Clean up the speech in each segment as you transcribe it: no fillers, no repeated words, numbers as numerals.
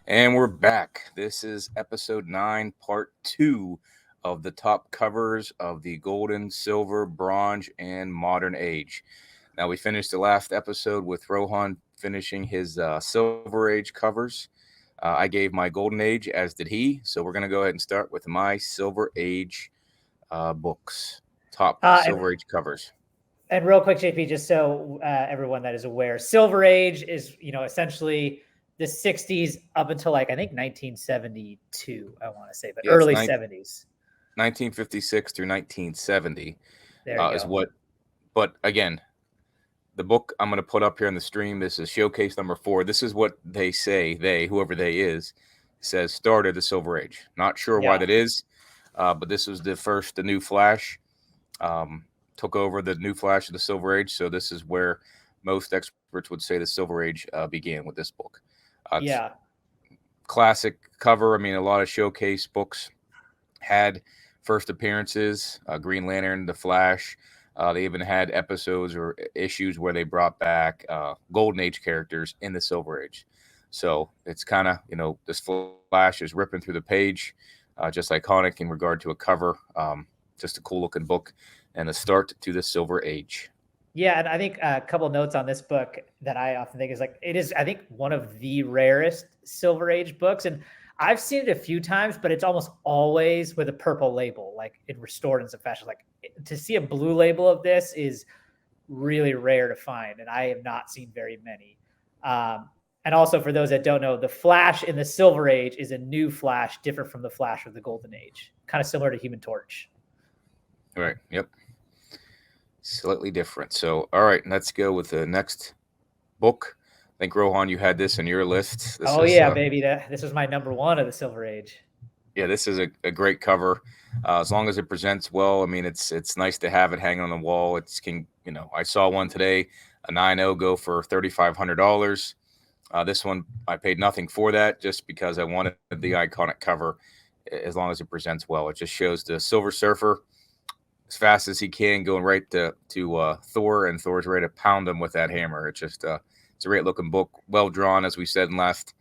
And we're back. This is episode 9, part 2 of the top covers of the Golden, Silver, Bronze, and Modern Age. Now, we finished the last episode with Rohan finishing his Silver Age covers. I gave my Golden Age, as did he. So, we're going to go ahead and start with my Silver Age books, top Uh, and Silver Age covers. and real quick, JP, just so everyone that is aware, Silver Age is essentially the '60s up until like I think 1972. I want to say, but Yeah, it's early '70s. 1956 through 1970 There you is go. what, but again, the book I'm going to put up here in the stream. This is showcase number 4. This is what they say, whoever they is, says started the Silver Age. Not sure why Yeah, that is, but this was the new Flash um, took over the new Flash of the Silver Age. So this is where most experts would say the Silver Age began with this book. It's yeah, classic cover. I mean, a lot of showcase books had first appearances. Green Lantern, The Flash. They even had episodes or issues where they brought back Golden Age characters in the Silver Age. So it's kind of, this Flash is ripping through the page, just iconic in regard to a cover. Just a cool looking book and a start to the Silver Age. yeah. And I think a couple notes on this book that I often think is like it is. I think one of the rarest Silver Age books, and I've seen it a few times, but it's almost always with a purple label, like in restored in some fashion. Like to see a blue label of this is really rare to find, and I have not seen very many. And also, for those that don't know, the Flash in the Silver Age is a new Flash, different from the Flash of the Golden Age, kind of similar to Human Torch. Right. Yep. Slightly different. So, all right, let's go with the next book. I think Rohan, you had this on your list. This Oh is yeah, baby! This was my number one of the Silver Age. yeah, this is a great cover. As long as it presents well, I mean, it's nice to have it hanging on the wall. It's I saw one today, a 9.0 go for $3,500. This one I paid nothing for that, just because I wanted the iconic cover. As long as it presents well, it just shows the Silver Surfer as fast as he can, going right to Thor, and Thor's ready to pound him with that hammer. It's a great looking book, well drawn, as we said in last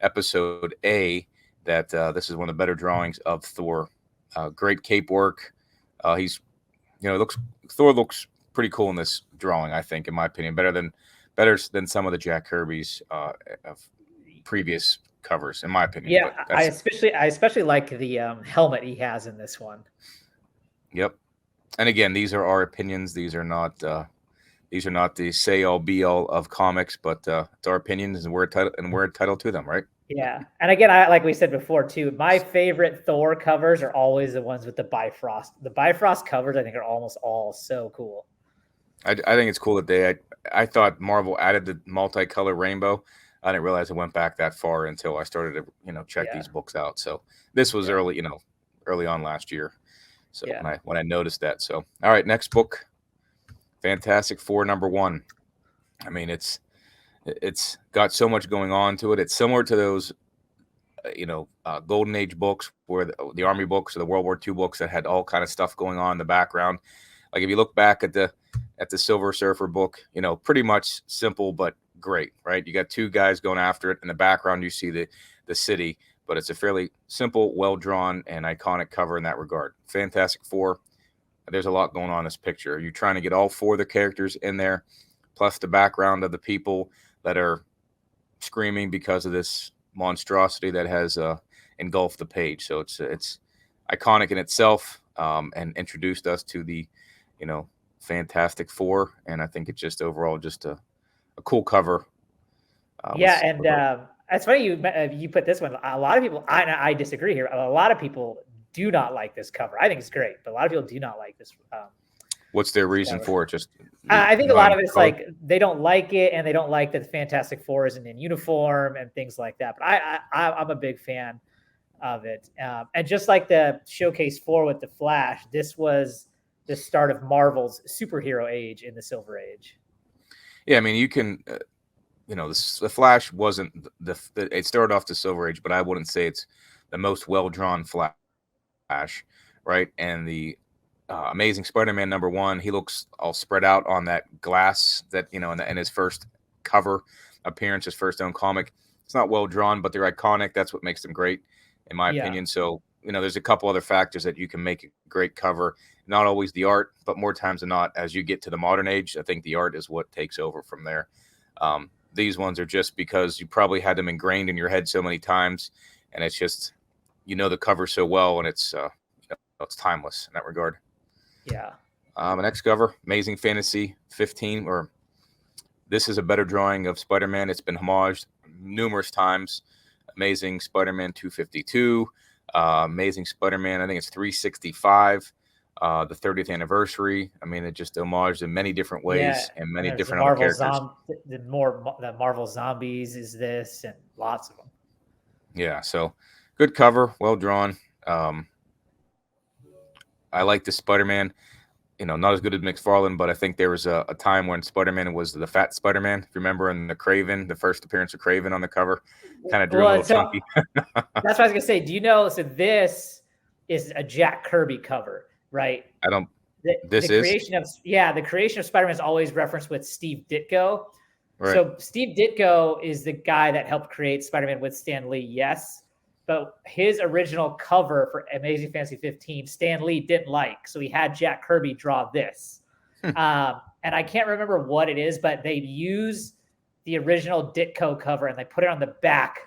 episode A, that this is one of the better drawings of Thor. Great cape work. He's looks Thor looks pretty cool in this drawing. I think, in my opinion, better than some of the Jack Kirby's of previous covers, in my opinion. Yeah, But I that's especially like the helmet he has in this one. yep. And again, these are our opinions. These are not the say all be all of comics, but it's our opinions, and we're entitled to them, right? Yeah, and again, I like we said before too. My favorite Thor covers are always the ones with the Bifrost. The Bifrost covers, I think, are almost all so cool. I think it's cool that I thought Marvel added the multicolor rainbow. I didn't realize it went back that far until I started to check Yeah, these books out. So this was yeah, early on last year. So yeah, when I noticed that. So all right, next book, Fantastic Four #1. I mean, it's got so much going on to it. It's similar to those Golden Age books, where the Army books or the World War II books that had all kind of stuff going on in the background. Like if you look back at the Silver Surfer book, pretty much simple but great, right? You got two guys going after it. In the background, you see the city, but it's a fairly simple, well drawn, and iconic cover in that regard. Fantastic Four. There's a lot going on in this picture. You're trying to get all four of the characters in there, plus the background of the people that are screaming because of this monstrosity that has engulfed the page. So it's iconic in itself, and introduced us to the you know Fantastic Four, and I think it's just overall just a cool cover. yeah. And it's funny you put this one. A lot of people, I disagree here. A lot of people do not like this cover. I think it's great, but a lot of people do not like What's their this reason cover. for it? Just I think a not lot enough of it's color. like they don't like it, and they don't like that the Fantastic Four isn't in uniform and things like that. But I'm a big fan of it, and just like the Showcase 4 with the Flash, this was the start of Marvel's superhero age in the Silver Age. Yeah, I mean, you can. The Flash wasn't it started off the Silver Age, but I wouldn't say it's the most well drawn Flash, right? And the Amazing Spider-Man #1, he looks all spread out on that glass that in his first cover appearance, his first own comic. it's not well drawn, but they're iconic. That's what makes them great, in my Yeah. opinion. So, there's a couple other factors that you can make a great cover. Not always the art, but more times than not, as you get to the modern age, I think the art is what takes over from there. These ones are just because you probably had them ingrained in your head so many times, and it's just, the cover so well, and it's it's timeless in that regard. Yeah. The next cover, Amazing Fantasy 15, or this is a better drawing of Spider-Man. It's been homaged numerous times. Amazing Spider-Man 252, Amazing Spider-Man, I think it's 365, the 30th anniversary. I mean, it just homaged in many different ways and many different other characters. The Marvel Zombies is this, and lots of them. Yeah, so good cover, well drawn. I like the Spider-Man. Not as good as McFarlane, but I think there was a time when Spider-Man was the fat Spider-Man. If you remember in the first appearance of Craven on the cover, kind of drew a little chunky. That's what I was gonna say. Do you know? So this is a Jack Kirby cover, right? I don't. The creation of Spider-Man is always referenced with Steve Ditko. Right. So Steve Ditko is the guy that helped create Spider-Man with Stan Lee. Yes. But his original cover for Amazing Fantasy 15, Stan Lee didn't like. So he had Jack Kirby draw this. And I can't remember what it is, but they use the original Ditko cover and they put it on the back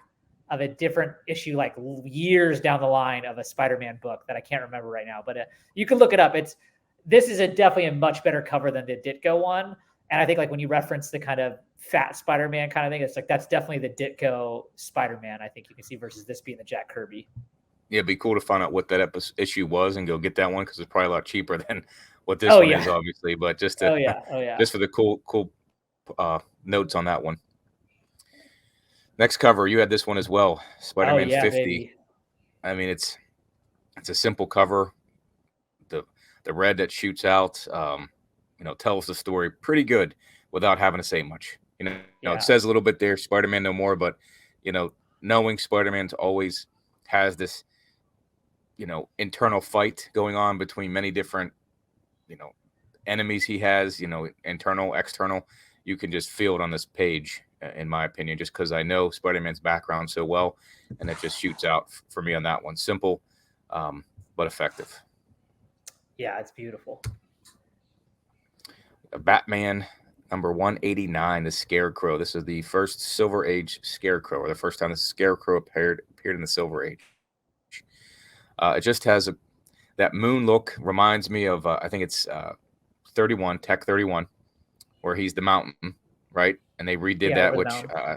of a different issue, like years down the line of a Spider-Man book that I can't remember right now. But you can look it up. This is definitely a much better cover than the Ditko one. And I think like when you reference the kind of fat Spider-Man kind of thing, it's like that's definitely the Ditko Spider-Man I think you can see versus this being the Jack Kirby. Yeah, it'd be cool to find out what that issue was and go get that one because it's probably a lot cheaper than what this one is, obviously. But just to, just for the cool notes on that one. Next cover, you had this one as well, Spider-Man 50. Baby. I mean, it's a simple cover. The red that shoots out, tells the story pretty good without having to say much. It says a little bit there, Spider-Man no more, but knowing Spider-Man's always has this, internal fight going on between many different, enemies he has, internal, external. You can just feel it on this page, in my opinion, just because I know Spider-Man's background so well, and it just shoots out for me on that one. Simple, but effective. Yeah, it's beautiful. Batman number 189, the Scarecrow. This is the first Silver Age Scarecrow, or the first time the Scarecrow appeared in the Silver Age. It just has that moon look. Reminds me of I think it's 31, Tech 31, where he's the mountain, right? And they redid that, which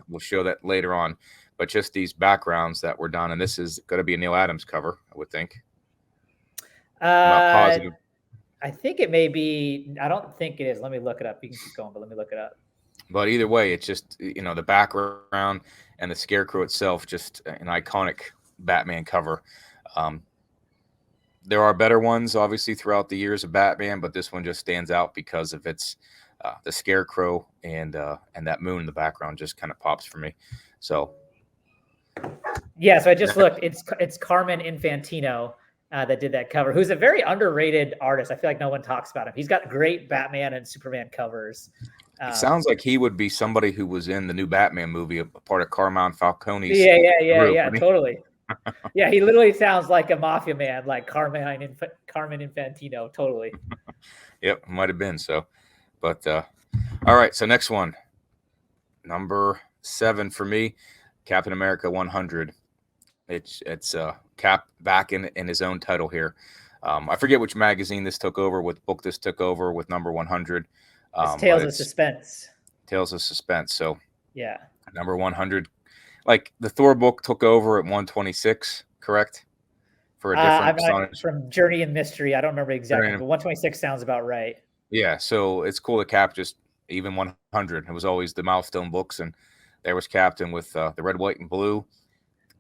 we'll show that later on. But just these backgrounds that were done, and this is going to be a Neil Adams cover, I would think. I'm not positive. I think it may be. I don't think it is. Let me look it up. You can keep going, but let me look it up. But either way, it's just, the background and the Scarecrow itself, just an iconic Batman cover. There are better ones, obviously, throughout the years of Batman, but this one just stands out because of its the Scarecrow and that moon in the background just kind of pops for me. So, yeah. So I just looked. It's Carmen Infantino that did that cover, who's a very underrated artist. I feel like no one talks about him. He's got great Batman and Superman covers. It sounds like he would be somebody who was in the new Batman movie, a part of Carmine Falcone's group, totally. Yeah, he literally sounds like a mafia man, like Carmen Infantino, totally. Yep, might have been so. But all right, so next one, number 7 for me, Captain America 100. It's Cap back in his own title here. I forget which magazine this took over, what book this took over with number 100. It's Tales of Suspense. Tales of Suspense. So yeah, number 100. Like the Thor book took over at 126, correct? For a different from Journey and Mystery. I don't remember exactly, but 126 sounds about right. Yeah, so it's cool that Cap just even 100. It was always the milestone books, and there was Captain with the red, white, and blue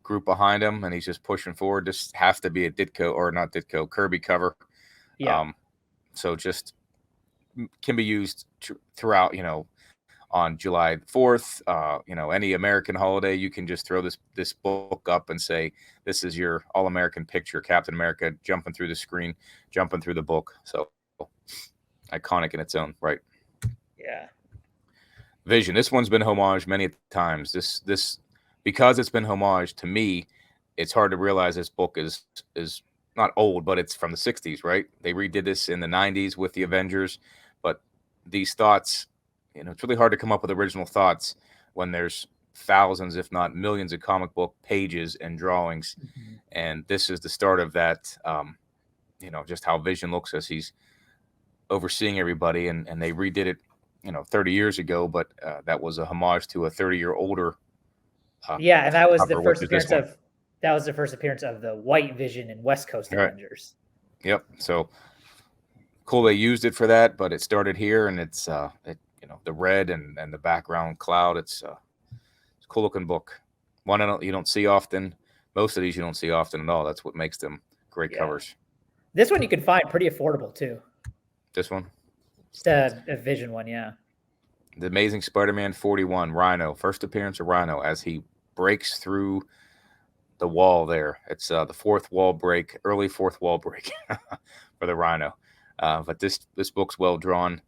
group behind him, and he's just pushing forward. This has to be a Kirby cover. Yeah. So just can be used throughout, on July 4th, any American holiday, you can just throw this book up and say, this is your all-American picture, Captain America jumping through the screen, jumping through the book. So iconic in its own right. Yeah. Vision. This one's been homaged many times. This because it's been homage to me, it's hard to realize this book is not old, but it's from the 60s, right? They redid this in the 90s with the Avengers, but these thoughts, it's really hard to come up with original thoughts when there's thousands, if not millions, of comic book pages and drawings. Mhm. And this is the start of that, just how Vision looks as he's overseeing everybody. And they redid it, 30 years ago, but that was a homage to a 30-year older. Yeah, and that was the cover, first which is this appearance one. that was the first appearance of the White Vision in West Coast All right. Avengers. Yep. So cool they used it for that, but it started here, and it's the red and the background cloud. It's a cool looking book. One you don't see often. Most of these you don't see often at all. That's what makes them great covers. This one you can find pretty affordable too. This one? Just a Vision one, yeah. The Amazing Spider-Man 41, Rhino. First appearance of Rhino as he breaks through the wall there. It's the fourth wall break, early fourth wall break for the Rhino. But this book's well drawn,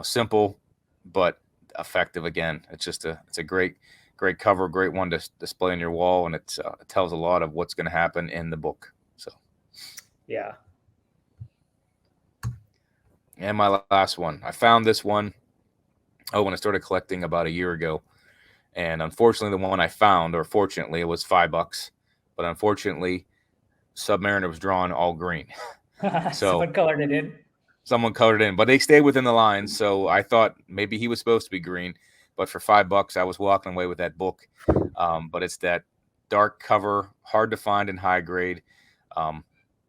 simple but effective. Again, it's a great cover, great one to display on your wall, and it tells a lot of what's going to happen in the book. So, yeah. And my last one, I found this one. When I started collecting about a year ago, and unfortunately, the one I found, or fortunately, it was $5, but unfortunately, Submariner was drawn all green. So someone colored it in. Someone colored it in, but they stayed within the lines. So I thought maybe he was supposed to be green, but for $5, I was walking away with that book. But it's that dark cover, hard to find in high grade.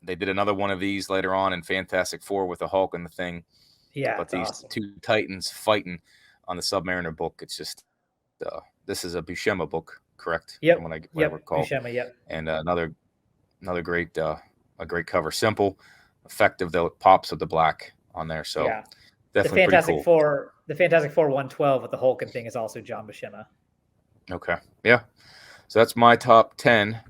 They did another one of these later on in Fantastic Four with the Hulk and the Thing. Yeah, but these awesome. two Titans fighting on the Submariner book. It's just this is a Buscema book, correct? Yep. From what I recall. Buscema, yep. And another great a great cover, simple, effective though. It pops with the black on there, so yeah. definitely the Fantastic pretty cool. The Fantastic Four 112 with the Hulk and Thing is also John Buscema. Okay, yeah. So that's my top 10.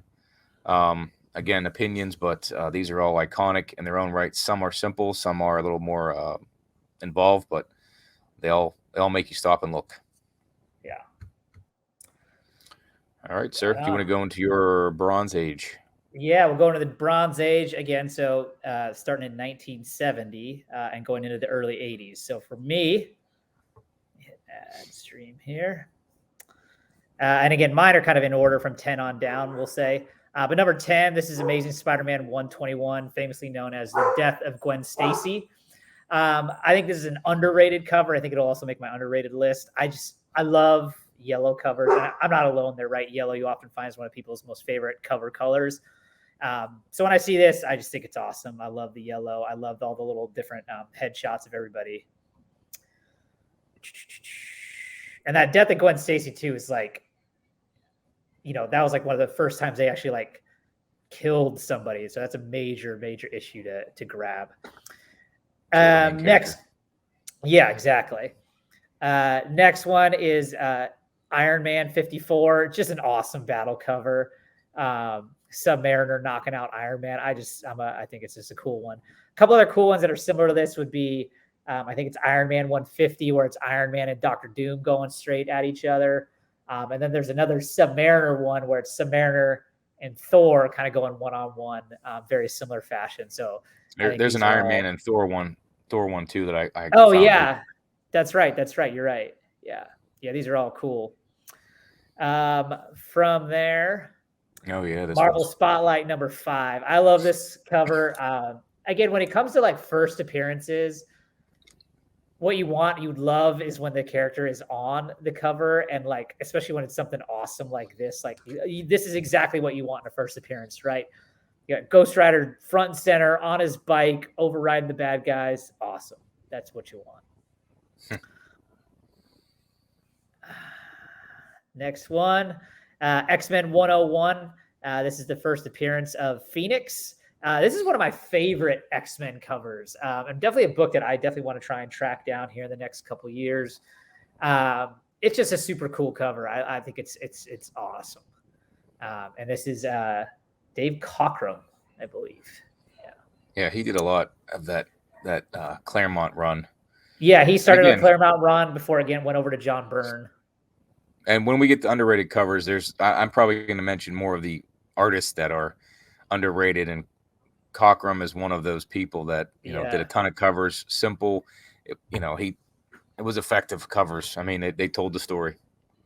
Again, opinions, but these are all iconic in their own right. Some are simple, some are a little more involved, but they all make you stop and look. Yeah. All right, sir. Do you want to go into your Bronze Age? Yeah, we're going to the Bronze Age again. So starting in 1970 and going into the early 80s. So for me, hit add stream here. And again, mine are kind of in order from 10 on down, we'll say. But number 10, this is Amazing Spider-Man 121, famously known as The Death of Gwen Stacy. I think this is an underrated cover. I think it'll also make my underrated list. I love yellow covers. And I'm not alone there, right? Yellow you often find is one of people's most favorite cover colors. So when I see this, I just think it's awesome. I love the yellow. I loved all the little different headshots of everybody. And that Death of Gwen Stacy too is like, that was like one of the first times they actually like killed somebody. So that's a major, major issue to grab. Next. Yeah, exactly. Next one is Iron Man 54. Just an awesome battle cover. Submariner knocking out Iron Man. I think it's just a cool one. A couple other cool ones that are similar to this would be, I think it's Iron Man 150, where it's Iron Man and Dr. Doom going straight at each other. And then there's another Submariner one where it's Submariner and Thor kind of going one-on-one, very similar fashion. So there's an Iron Man and Thor one too that I oh yeah, that's right. You're right. Yeah. These are all cool. From there, oh yeah, this Marvel Spotlight number 5. I love this cover. Again, when it comes to like first appearances, what you'd love is when the character is on the cover, and like especially when it's something awesome like this. Like this is exactly what you want in a first appearance, right? You got Ghost Rider front and center on his bike, overriding the bad guys. Awesome. That's what you want. Next one, X-Men 101. This is the first appearance of Phoenix. This is one of my favorite X-Men covers, and definitely a book that I definitely want to try and track down here in the next couple of years. It's just a super cool cover. I think it's awesome. And this is Dave Cockrum, I believe. Yeah, he did a lot of that Claremont run. Yeah, he started a Claremont run before again went over to John Byrne. And when we get to underrated covers, I'm probably going to mention more of the artists that are underrated, and Cockrum is one of those people that did a ton of covers. Simple, it was effective covers. I mean, they told the story.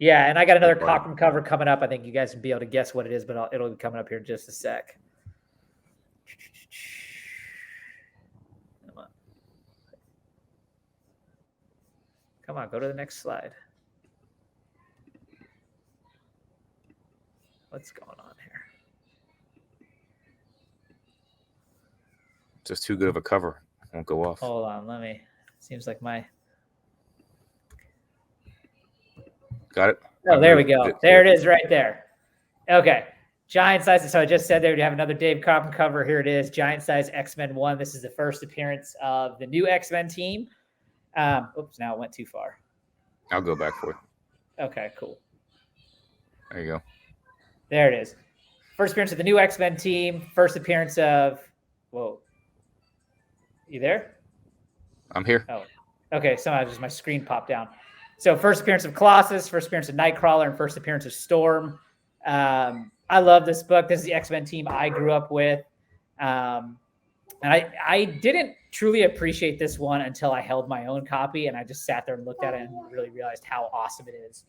Yeah, and I got another Cockrum cover coming up. I think you guys will be able to guess what it is, but it'll be coming up here in just a sec. Come on, go to the next slide. What's going on here? Just too good of a cover. Won't go off. Hold on, seems like my. Got it? Oh, there we go. There it is right there. Okay. Giant size. So I just said there we have another Dave Cockrum cover. Here it is. Giant size X-Men 1. This is the first appearance of the new X-Men team. Oops, now it went too far. I'll go back for it. Okay, cool. There you go. There it is. First appearance of the new X-Men team. First appearance of, whoa. You there? I'm here. Oh, okay. Somehow just my screen popped down. So first appearance of Colossus, first appearance of Nightcrawler, and first appearance of Storm. I love this book. This is the X-Men team I grew up with. And I didn't truly appreciate this one until I held my own copy, and I just sat there and looked at it and really realized how awesome it is.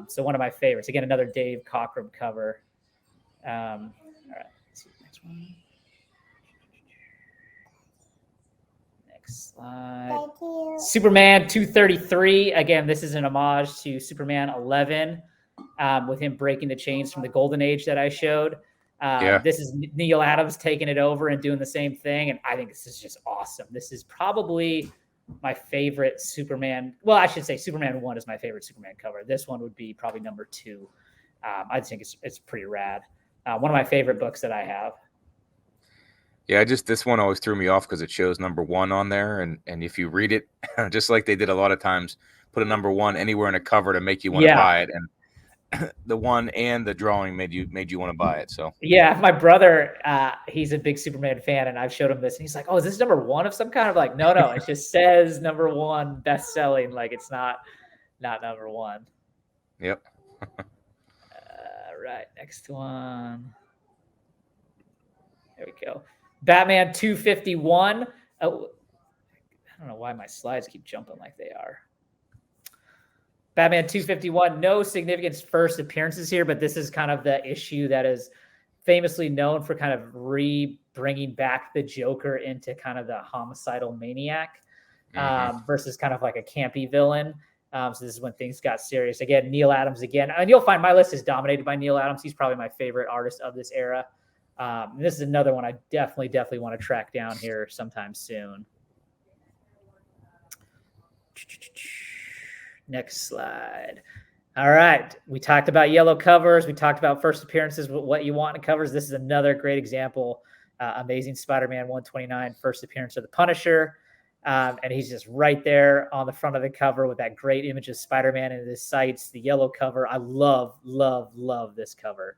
So one of my favorites. Again, another Dave Cockrum cover. All right, let's see the next one. Next slide. Superman 233. Again, this is an homage to Superman 11, with him breaking the chains from the Golden Age that I showed. This is Neil Adams taking it over and doing the same thing, and I think this is just awesome. This is probably my favorite Superman. Well, I should say Superman 1 is my favorite Superman cover. This one would be probably number 2. I think it's pretty rad. One of my favorite books that I have. Yeah, this one always threw me off because it shows number 1 on there, and if you read it, just like they did a lot of times, put a number 1 anywhere in a cover to make you want to buy it, and the one and the drawing made you want to buy it. So yeah, my brother, he's a big Superman fan, and I've showed him this, and he's like, "Oh, is this number 1 of some kind?" Of like, no, it just says number 1 best selling. Like it's not number 1. Yep. Right, next one. There we go. Batman 251. Oh, I don't know why my slides keep jumping like they are. Batman 251, no significant first appearances here, but this is kind of the issue that is famously known for kind of bringing back the Joker into kind of the homicidal maniac, versus kind of like a campy villain. So this is when things got serious. Again, Neil Adams again. And you'll find my list is dominated by Neil Adams. He's probably my favorite artist of this era. This is another one I definitely want to track down here sometime soon. Next slide. All right. We talked about yellow covers. We talked about first appearances, what you want in covers. This is another great example. Amazing Spider-Man 129, first appearance of the Punisher. And he's just right there on the front of the cover with that great image of Spider-Man in his sights, the yellow cover. I love this cover.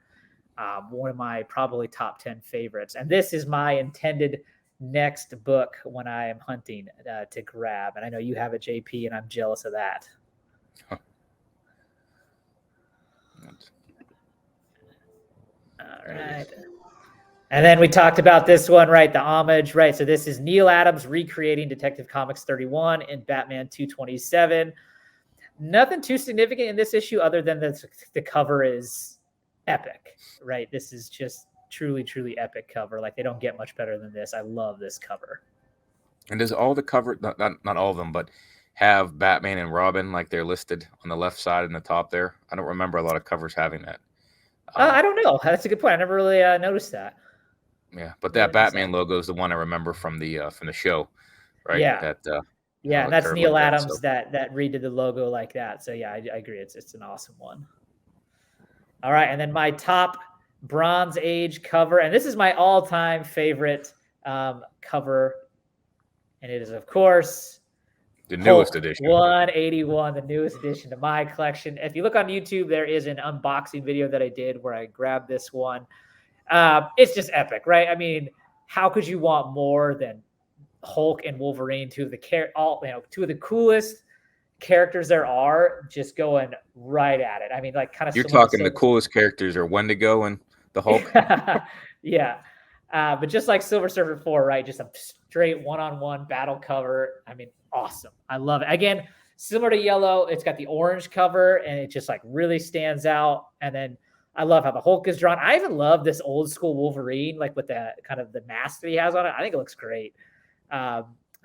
One of my probably top 10 favorites. And this is my intended next book when I am hunting to grab. And I know you have it, JP, and I'm jealous of that. All right. And then we talked about this one, right? The homage, right? So this is Neil Adams recreating Detective Comics 31 in Batman 227. Nothing too significant in this issue other than the cover is epic, right? This is just truly epic cover. Like they don't get much better than this. I love this cover. And does all the cover, not all of them, but have Batman and Robin like they're listed on the left side and the top there? I don't remember a lot of covers having that. I don't know. That's a good point. I never really noticed that. Yeah, but that Batman logo is the one I remember from the show, right? Yeah, and that's Neil Adams that redid the logo like that. So yeah, I agree. It's an awesome one. All right, and then my top Bronze Age cover, and this is my all-time favorite cover, and it is of course the newest edition, 181, the newest addition to my collection. If you look on YouTube, there is an unboxing video that I did where I grabbed this one. It's just epic, right? I mean, how could you want more than Hulk and Wolverine, two of the coolest characters there are, just going right at it. I mean, like kind of You're similar to talking the coolest characters are Wendigo and the Hulk. yeah. But just like Silver Surfer 4, right? Just a straight one-on-one battle cover. I mean, awesome. I love it. Again, similar to Yellow, it's got the orange cover and it just like really stands out. And then I love how the Hulk is drawn. I even love this old school Wolverine, like with the kind of the mask that he has on it. I think it looks great.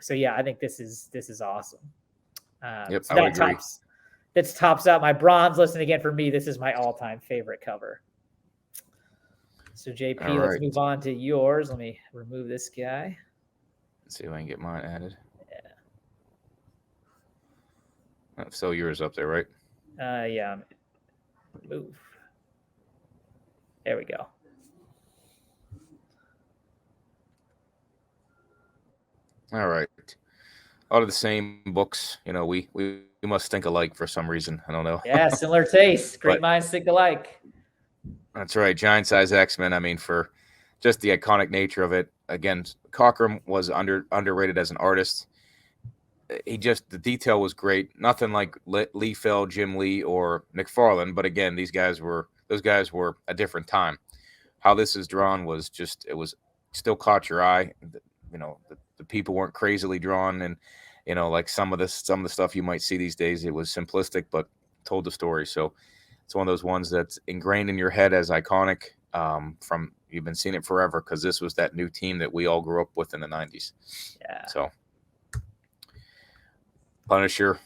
So yeah, I think this is awesome. Yep, So I would agree. that tops out my bronze list. And again, for me, this is my all-time favorite cover. So JP, All let's right. move on to yours. Let me remove this guy. Let's see if I can get mine added. Yeah. So yours up there, right? Yeah. Move. There we go. All right. Out of the same books, you know, we must think alike for some reason. I don't know. Yeah, similar tastes. Great minds think alike. That's right. Giant size X-Men. I mean, for just the iconic nature of it. Again, Cockrum was underrated as an artist. The detail was great. Nothing like Lee Fell, Jim Lee, or McFarlane. But again, those guys were a different time. How this is drawn was just, it was still caught your eye. You know, the people weren't crazily drawn, and you know, like some of the stuff you might see these days, it was simplistic but told the story. So it's one of those ones that's ingrained in your head as iconic. From you've been seeing it forever because this was that new team that we all grew up with in the 90s. Yeah. So Punisher,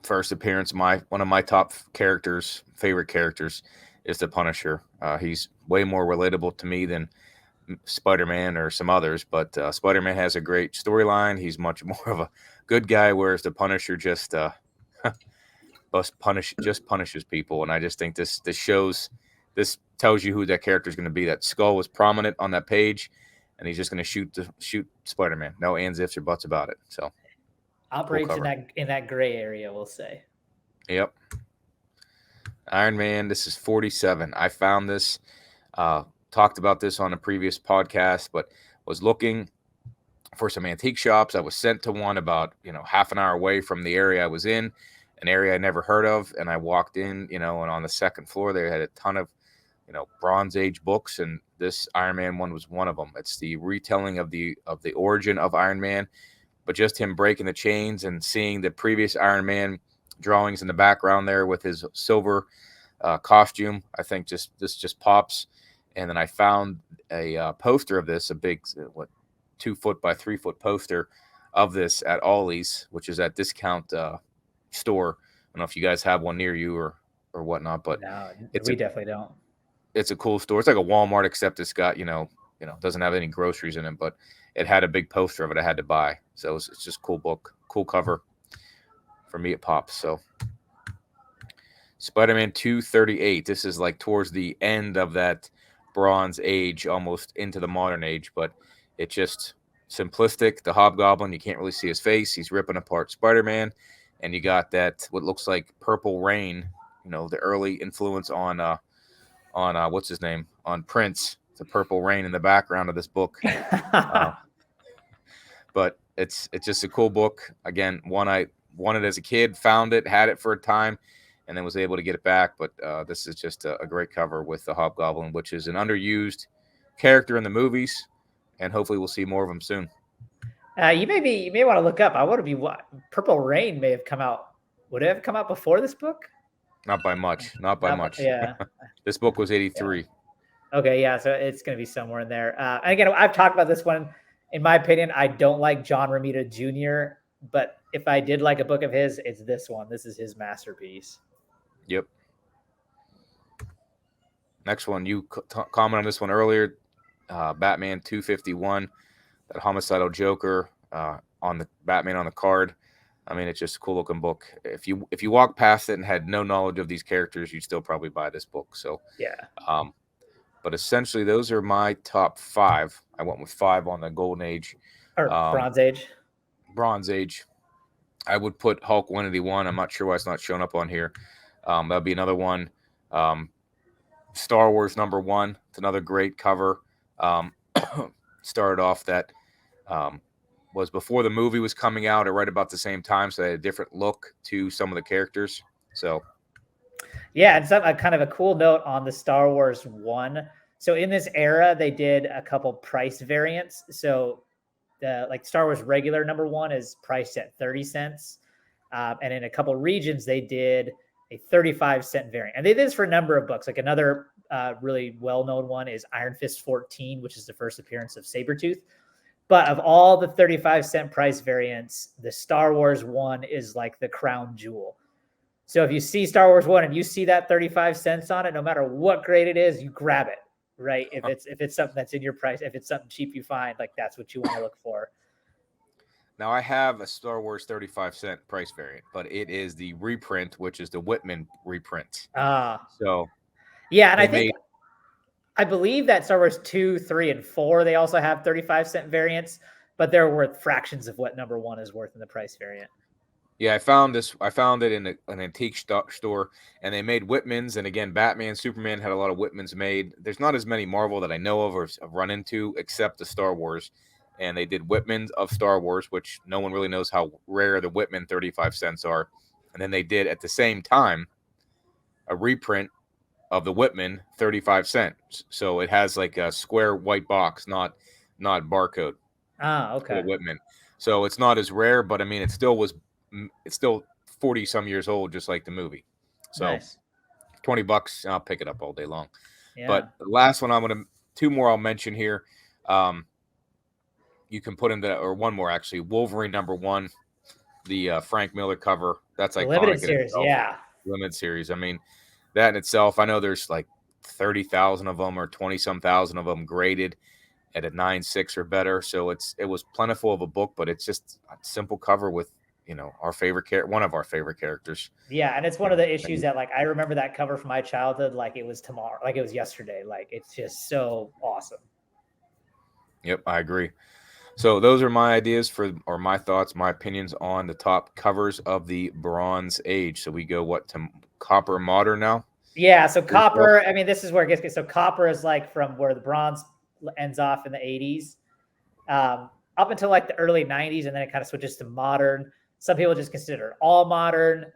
first appearance, one of my top favorite characters is the Punisher. He's way more relatable to me than Spider-Man or some others, but Spider-Man has a great storyline. He's much more of a good guy, whereas the Punisher just punishes people. And I just think this tells you who that character is going to be. That skull was prominent on that page, and he's just going to shoot Spider-Man. No ands, ifs, or buts about it. So operates in that gray area, we'll say. Yep. Iron Man. This is 47. I found this. Talked about this on a previous podcast, but was looking for some antique shops. I was sent to one about half an hour away from the area I was in, an area I never heard of, and I walked in, and on the second floor they had a ton of Bronze Age books, and this Iron Man one was one of them. It's the retelling of the origin of Iron Man, but just him breaking the chains and seeing the previous Iron Man drawings in the background there with his silver costume. I think this just pops. And then I found a poster of this, a big 2 foot by 3 foot poster of this at Ollie's, which is at discount store. I don't know if you guys have one near you or whatnot, but no, we definitely don't. It's a cool store. It's like a Walmart, except it's got doesn't have any groceries in it, but it had a big poster of it I had to buy. So it's just a cool book, cool cover. For me, it pops. So Spider-Man 238. This is like towards the end of that Bronze Age, almost into the modern age, but it's just simplistic. The Hobgoblin, you can't really see his face. He's ripping apart Spider-Man, and you got that what looks like Purple Rain, the early influence on what's his name, on Prince, the Purple Rain in the background of this book. But it's just a cool book. Again, one I wanted as a kid, found it, had it for a time, and then was able to get it back. But this is just a great cover with the Hobgoblin, which is an underused character in the movies, and hopefully we'll see more of him soon. You may want to look up. I want to be Purple Rain may have come out. Would it have come out before this book? Not by much. Not by much. Yeah. This book was 83. Yeah. Okay, yeah, so it's going to be somewhere in there. And again, I've talked about this one. In my opinion, I don't like John Romita Jr., but if I did like a book of his, it's this one. This is his masterpiece. Yep. Next one, you commented on this one earlier, Batman 251, that homicidal Joker on the Batman on the card. I mean, it's just a cool looking book. If you walk past it and had no knowledge of these characters, you'd still probably buy this book. So yeah. But essentially, those are my top 5. I went with 5 on the Golden Age. Or Bronze Age. Bronze Age. I would put Hulk 181. I'm not sure why it's not showing up on here. That'd be another one. Star Wars #1. It's another great cover. Started off that was before the movie was coming out, or right about the same time, so they had a different look to some of the characters. So, yeah, and some kind of a cool note on the Star Wars one. So in this era, they did a couple price variants. So the like Star Wars regular number one is priced at 30 cents. And in a couple regions, they did a 35-cent variant. And they did this for a number of books. Like another really well-known one is Iron Fist 14, which is the first appearance of Sabretooth. But of all the 35-cent price variants, the Star Wars one is like the crown jewel. So if you see Star Wars one and you see that 35 cents on it, no matter what grade it is, you grab it, right? If it's something that's in your price, if it's something cheap you find, like that's what you want to look for. now I have a Star Wars 35-cent price variant, but it is the reprint, which is the Whitman reprint. So yeah, and they I believe that Star Wars 2, 3, and 4, they also have 35-cent variants, but they're worth fractions of what number one is worth in the price variant. Yeah, I found this. I found it in an antique store, and they made Whitmans. And again, Batman, Superman had a lot of Whitmans made. There's not as many Marvel that I know of or have run into, except the Star Wars. And they did Whitmans of Star Wars, which no one really knows how rare the Whitman 35 cents are. And then they did at the same time a reprint of the Whitman 35 cents. So it has like a square white box, not barcode. Okay. For the Whitman. So it's not as rare, but I mean, it's still 40 some years old, just like the movie. So nice. $20, I'll pick it up all day long. Yeah. But the last one two more I'll mention here. You can put in or one more actually, Wolverine number one, the Frank Miller cover. That's like limited series. Yeah. Limited series. I mean, that in itself, I know there's like 30,000 of them or 20-some thousand of them graded at a 9.6 or better. So it was plentiful of a book, but it's just a simple cover with, our favorite one of our favorite characters. Yeah, and it's one of the issues that like I remember that cover from my childhood like it was tomorrow, like it was yesterday. Like it's just so awesome. Yep, I agree. So those are my ideas or my thoughts, my opinions on the top covers of the Bronze Age. So we go to Copper Modern now? Yeah, so Copper, I mean, this is where it gets so Copper is like from where the Bronze ends off in the 80s up until like the early 90s, and then it kind of switches to Modern. Some people just consider it all modern.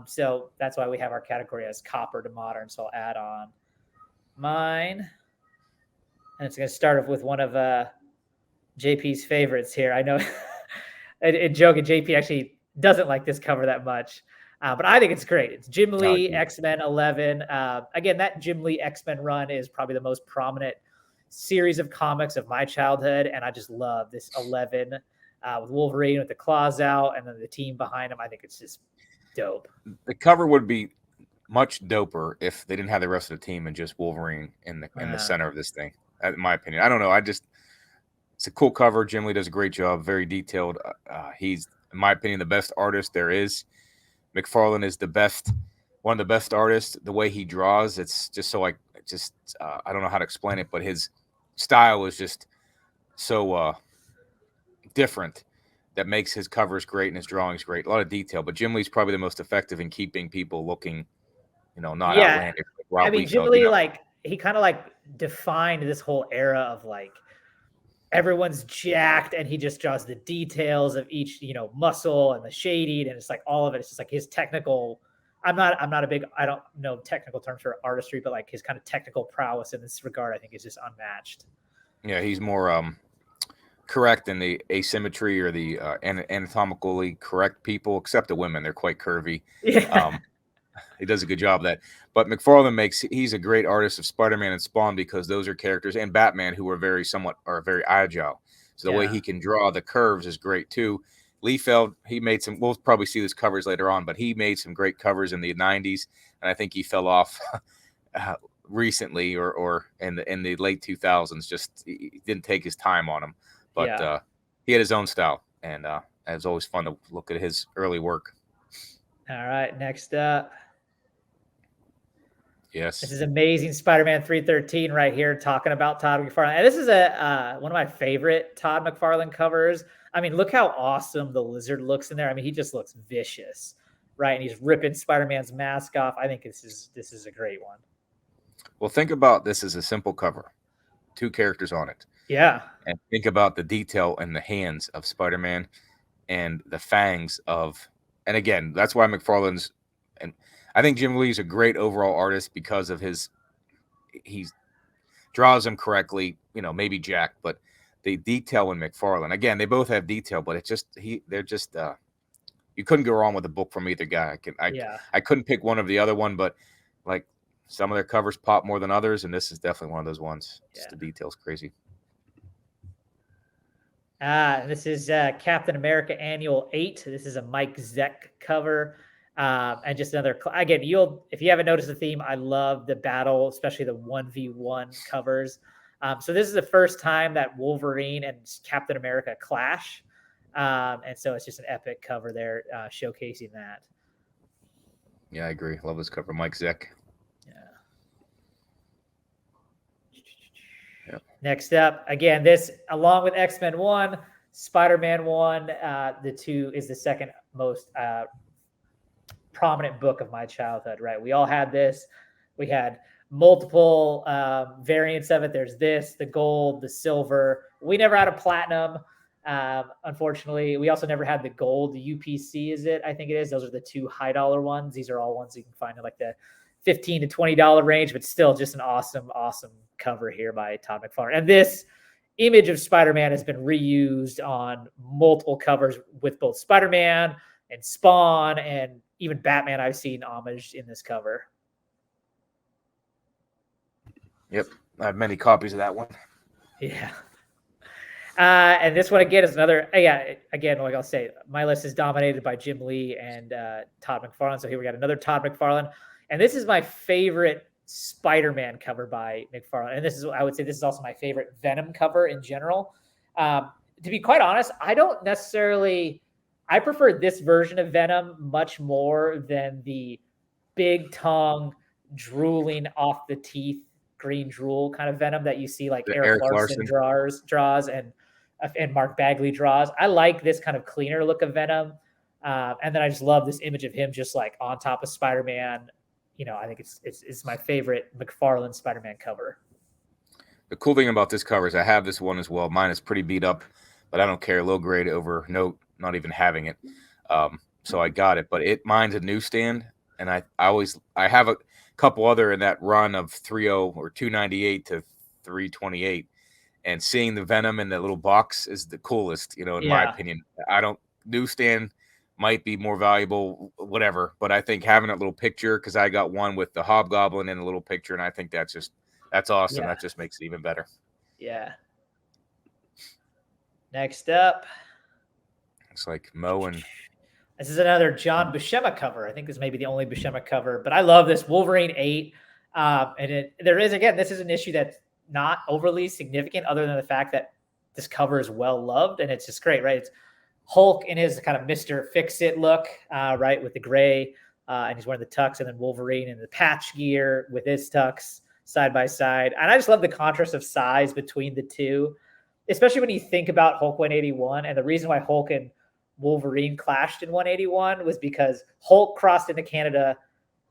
So that's why we have our category as Copper to Modern. So I'll add on mine. And it's going to start off with one of JP's favorites here. I know in joking, JP actually doesn't like this cover that much. But I think it's great. It's Jim Lee, X-Men 11. Again, that Jim Lee X-Men run is probably the most prominent series of comics of my childhood. And I just love this 11 with Wolverine with the claws out and then the team behind him. I think it's just dope. The cover would be much doper if they didn't have the rest of the team and just Wolverine in the center of this thing, in my opinion. I don't know. It's a cool cover. Jim Lee does a great job. Very detailed. He's, in my opinion, the best artist there is. McFarlane is one of the best artists. The way he draws, it's just so I don't know how to explain it, but his style is just so different that makes his covers great and his drawings great. A lot of detail, but Jim Lee's probably the most effective in keeping people looking, not outlandish. Like I mean, Jim Lee, like he kind of like defined this whole era of like everyone's jacked and he just draws the details of each, muscle and the shading. And it's like all of it. It's just like his technical, I don't know technical terms for artistry, but like his kind of technical prowess in this regard, I think is just unmatched. Yeah. He's more correct in the asymmetry or the anatomically correct people, except the women. They're quite curvy. Yeah. He does a good job of that. But McFarlane he's a great artist of Spider-Man and Spawn because those are characters, and Batman, who are very agile. So the way he can draw the curves is great too. Liefeld, he made we'll probably see these covers later on, but he made some great covers in the 90s, and I think he fell off recently or in the late 2000s. Just he didn't take his time on them. But he had his own style, and it was always fun to look at his early work. All right, next up. Yes. This is Amazing Spider-Man 313 right here, talking about Todd McFarlane. And this is one of my favorite Todd McFarlane covers. I mean, look how awesome the lizard looks in there. I mean, he just looks vicious, right? And he's ripping Spider-Man's mask off. I think this is a great one. Well, think about this as a simple cover. 2 characters on it. Yeah. And think about the detail in the hands of Spider-Man and the fangs of, and again, that's why McFarlane's, and I think Jim Lee's a great overall artist because of he draws them correctly, maybe Jack, but the detail in McFarlane, again, they both have detail, but it's just, they're just, you couldn't go wrong with a book from either guy. I couldn't pick one or the other one, but like some of their covers pop more than others, and this is definitely one of those ones. Just the detail's crazy. This is Captain America Annual 8. This is a Mike Zeck cover. And just another, again, if you haven't noticed the theme, I love the battle, especially the 1v1 covers. So this is the first time that Wolverine and Captain America clash. And so it's just an epic cover there, showcasing that. Yeah, I agree. Love this cover. Mike Zeck. Next up, again, this, along with X-Men 1, Spider-Man 1, the 2 is the second most prominent book of my childhood, right? We all had this. We had multiple variants of it. There's this, the gold, the silver. We never had a platinum, unfortunately. We also never had the gold. The UPC is it, I think it is. Those are the 2 high dollar ones. These are all ones you can find in like the $15 to $20 range, but still just an awesome cover here by Todd McFarlane. And this image of Spider-Man has been reused on multiple covers with both Spider-Man and Spawn and even Batman. I've seen homaged in this cover. Yep. I have many copies of that one. Yeah. And this one again is another, again, like I'll say, my list is dominated by Jim Lee and Todd McFarlane. So here we got another Todd McFarlane. And this is my favorite Spider-Man cover by McFarlane. And this is, I would say, this is also my favorite Venom cover in general. To be quite honest, I prefer this version of Venom much more than the big tongue, drooling off the teeth, green drool kind of Venom that you see like Eric Larson draws and Mark Bagley draws. I like this kind of cleaner look of Venom. And then I just love this image of him just like on top of Spider-Man. I think it's my favorite McFarlane Spider-Man cover. The cool thing about this cover is I have this one as well. Mine is pretty beat up, but I don't care. Low grade over not even having it. So I got it, but mine's a newsstand, and I have a couple other in that run of 3.0 or 298 to 328, and seeing the Venom in the little box is the coolest, in my opinion. Newsstand might be more valuable, whatever, but I think having a little picture, because I got one with the Hobgoblin in a little picture, and I think that's awesome. That just makes it even better. Yeah. Next up, it's like Mo and this is another John Buscema cover. I think this may be the only Buscema cover, but I love this Wolverine 8. And this is an issue that's not overly significant other than the fact that this cover is well loved, and it's just great, right? It's Hulk in his kind of Mr. Fix-It look, right, with the gray, and he's wearing the tux, and then Wolverine in the patch gear with his tux side by side. And I just love the contrast of size between the two, especially when you think about Hulk 181. And the reason why Hulk and Wolverine clashed in 181 was because Hulk crossed into Canada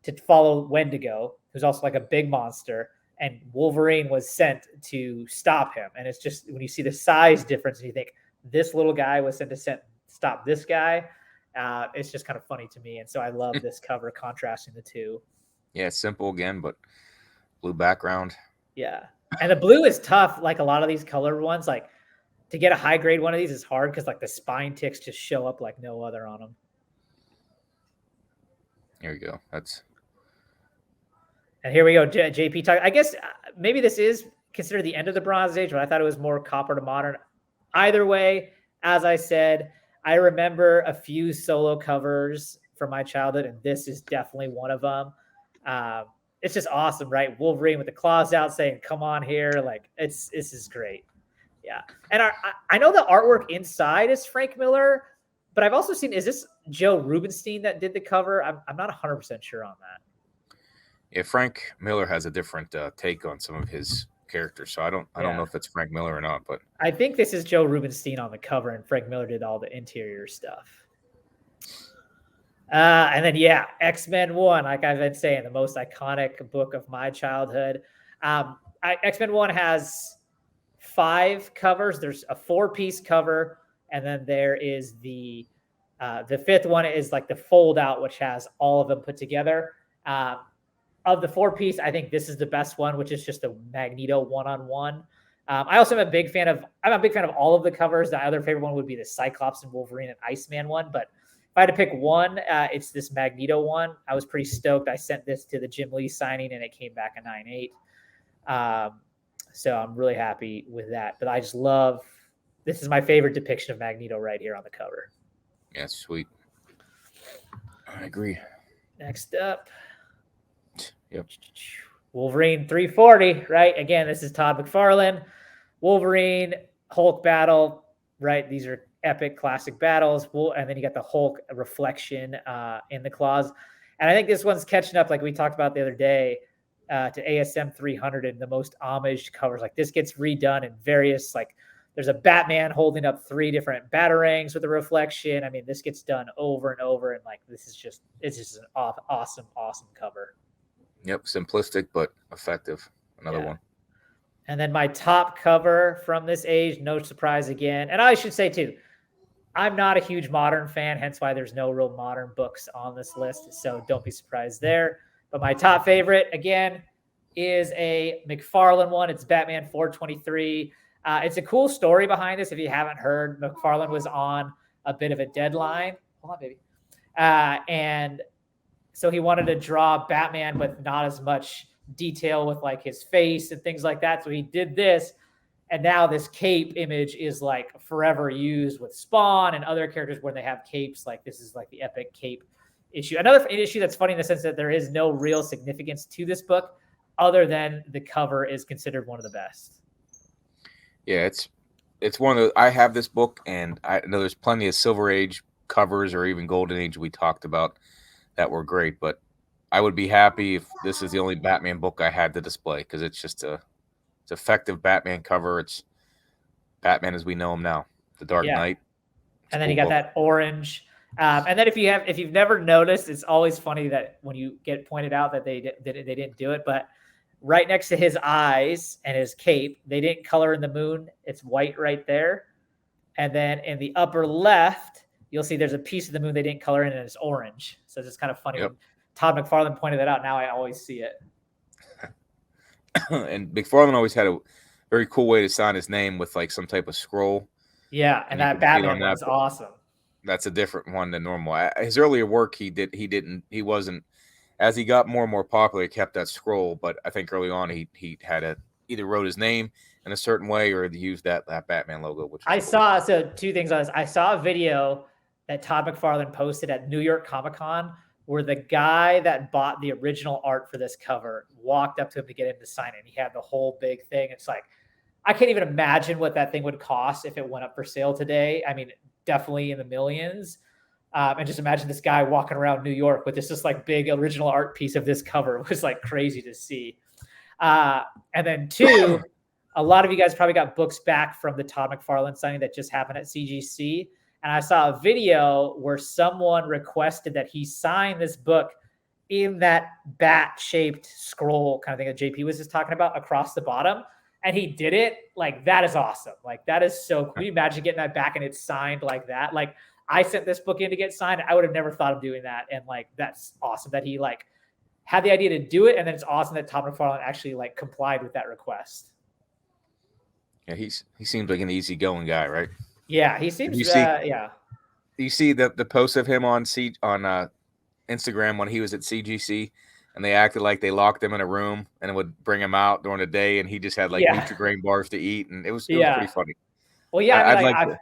to follow Wendigo, who's also like a big monster, and Wolverine was sent to stop him. And it's just, when you see the size difference, and you think, this little guy was sent to stop this guy. It's just kind of funny to me. And so I love this cover contrasting the two. Yeah, simple again, but blue background. Yeah. And the blue is tough. Like a lot of these colored ones, like to get a high grade one of these is hard because like the spine ticks just show up like no other on them. Here we go. And here we go. JP talk. I guess maybe this is considered the end of the Bronze Age, but I thought it was more copper to modern. Either way, as I said, I remember a few solo covers from my childhood, and this is definitely one of them. It's just awesome, right? Wolverine with the claws out saying, come on here. Like, this is great. Yeah. And I know the artwork inside is Frank Miller, but I've also seen, is this Joe Rubenstein that did the cover? I'm not 100% sure on that. Yeah, Frank Miller has a different take on some of his characters, so I don't know if it's Frank Miller or not, but I think this is Joe Rubenstein on the cover, and Frank Miller did all the interior stuff. And then X-Men 1, like I've been saying, the most iconic book of my childhood. X-Men 1 has 5 covers. There's a 4-piece cover, and then there is the 5th one is like the fold out, which has all of them put together. Of the 4-piece, I think this is the best one, which is just a Magneto one-on-one. I also am a big fan of all of the covers. The other favorite one would be the Cyclops and Wolverine and Iceman one. But if I had to pick one, it's this Magneto one. I was pretty stoked. I sent this to the Jim Lee signing, and it came back a 9.8. So I'm really happy with that. But I just love – this is my favorite depiction of Magneto right here on the cover. Yeah, it's sweet. I agree. Next up. Yep. Wolverine 340, right? Again, this is Todd McFarlane. Wolverine, Hulk battle, right? These are epic classic battles. And then you got the Hulk reflection in the claws. And I think this one's catching up, like we talked about the other day, to ASM 300 and the most homaged covers. Like this gets redone in various, like there's a Batman holding up 3 different batarangs with a reflection. I mean, this gets done over and over. And like, it's just an awesome cover. Yep, simplistic but effective. Another one. And then my top cover from this age, no surprise again. And I should say too, I'm not a huge modern fan, hence why there's no real modern books on this list. So don't be surprised there. But my top favorite, again, is a McFarlane one. It's Batman 423. It's a cool story behind this. If you haven't heard, McFarlane was on a bit of a deadline. Hold on, baby. And so he wanted to draw Batman with not as much detail with like his face and things like that. So he did this. And now this cape image is like forever used with Spawn and other characters when they have capes. Like this is like the epic cape issue. Another issue that's funny in the sense that there is no real significance to this book other than the cover is considered one of the best. Yeah, it's one of the, I have this book and I know there's plenty of Silver Age covers or even Golden Age we talked about that were great, but I would be happy if this is the only Batman book I had to display because it's just it's effective Batman cover. It's Batman as we know him now, the Dark Knight. And then you got that orange. And then if you've never noticed, it's always funny that when you get pointed out that they didn't do it, but right next to his eyes and his cape, they didn't color in the moon. It's white right there. And then in the upper left, you'll see there's a piece of the moon they didn't color in, and it's orange. So it's just kind of funny. Yep. When Todd McFarlane pointed that out. Now I always see it. And McFarlane always had a very cool way to sign his name with like some type of scroll. Yeah, and that Batman was awesome. That's a different one than normal. His earlier work, he wasn't, as he got more and more popular, he kept that scroll. But I think early on, he had either wrote his name in a certain way or used that Batman logo. Which saw 2 things on this. I saw a video that Todd McFarlane posted at New York Comic-Con where the guy that bought the original art for this cover walked up to him to get him to sign it. And he had the whole big thing. It's like, I can't even imagine what that thing would cost if it went up for sale today. I mean, definitely in the millions. And just imagine this guy walking around New York with this like big original art piece of this cover. It was like crazy to see. And then 2, a lot of you guys probably got books back from the Todd McFarlane signing that just happened at CGC. And I saw a video where someone requested that he sign this book in that bat-shaped scroll kind of thing that JP was just talking about across the bottom. And he did it. Like, that is awesome. Like, that is so cool. Can you imagine getting that back and it's signed like that? Like, I sent this book in to get signed. I would have never thought of doing that. And like, that's awesome that he like had the idea to do it. And then it's awesome that Todd McFarlane actually like complied with that request. Yeah, he seems like an easygoing guy, right? Yeah, he seems. You see the post of him on Instagram when he was at CGC, and they acted like they locked him in a room and would bring him out during the day, and he just had like Nutri-Grain bars to eat, and it was pretty funny. Well, yeah,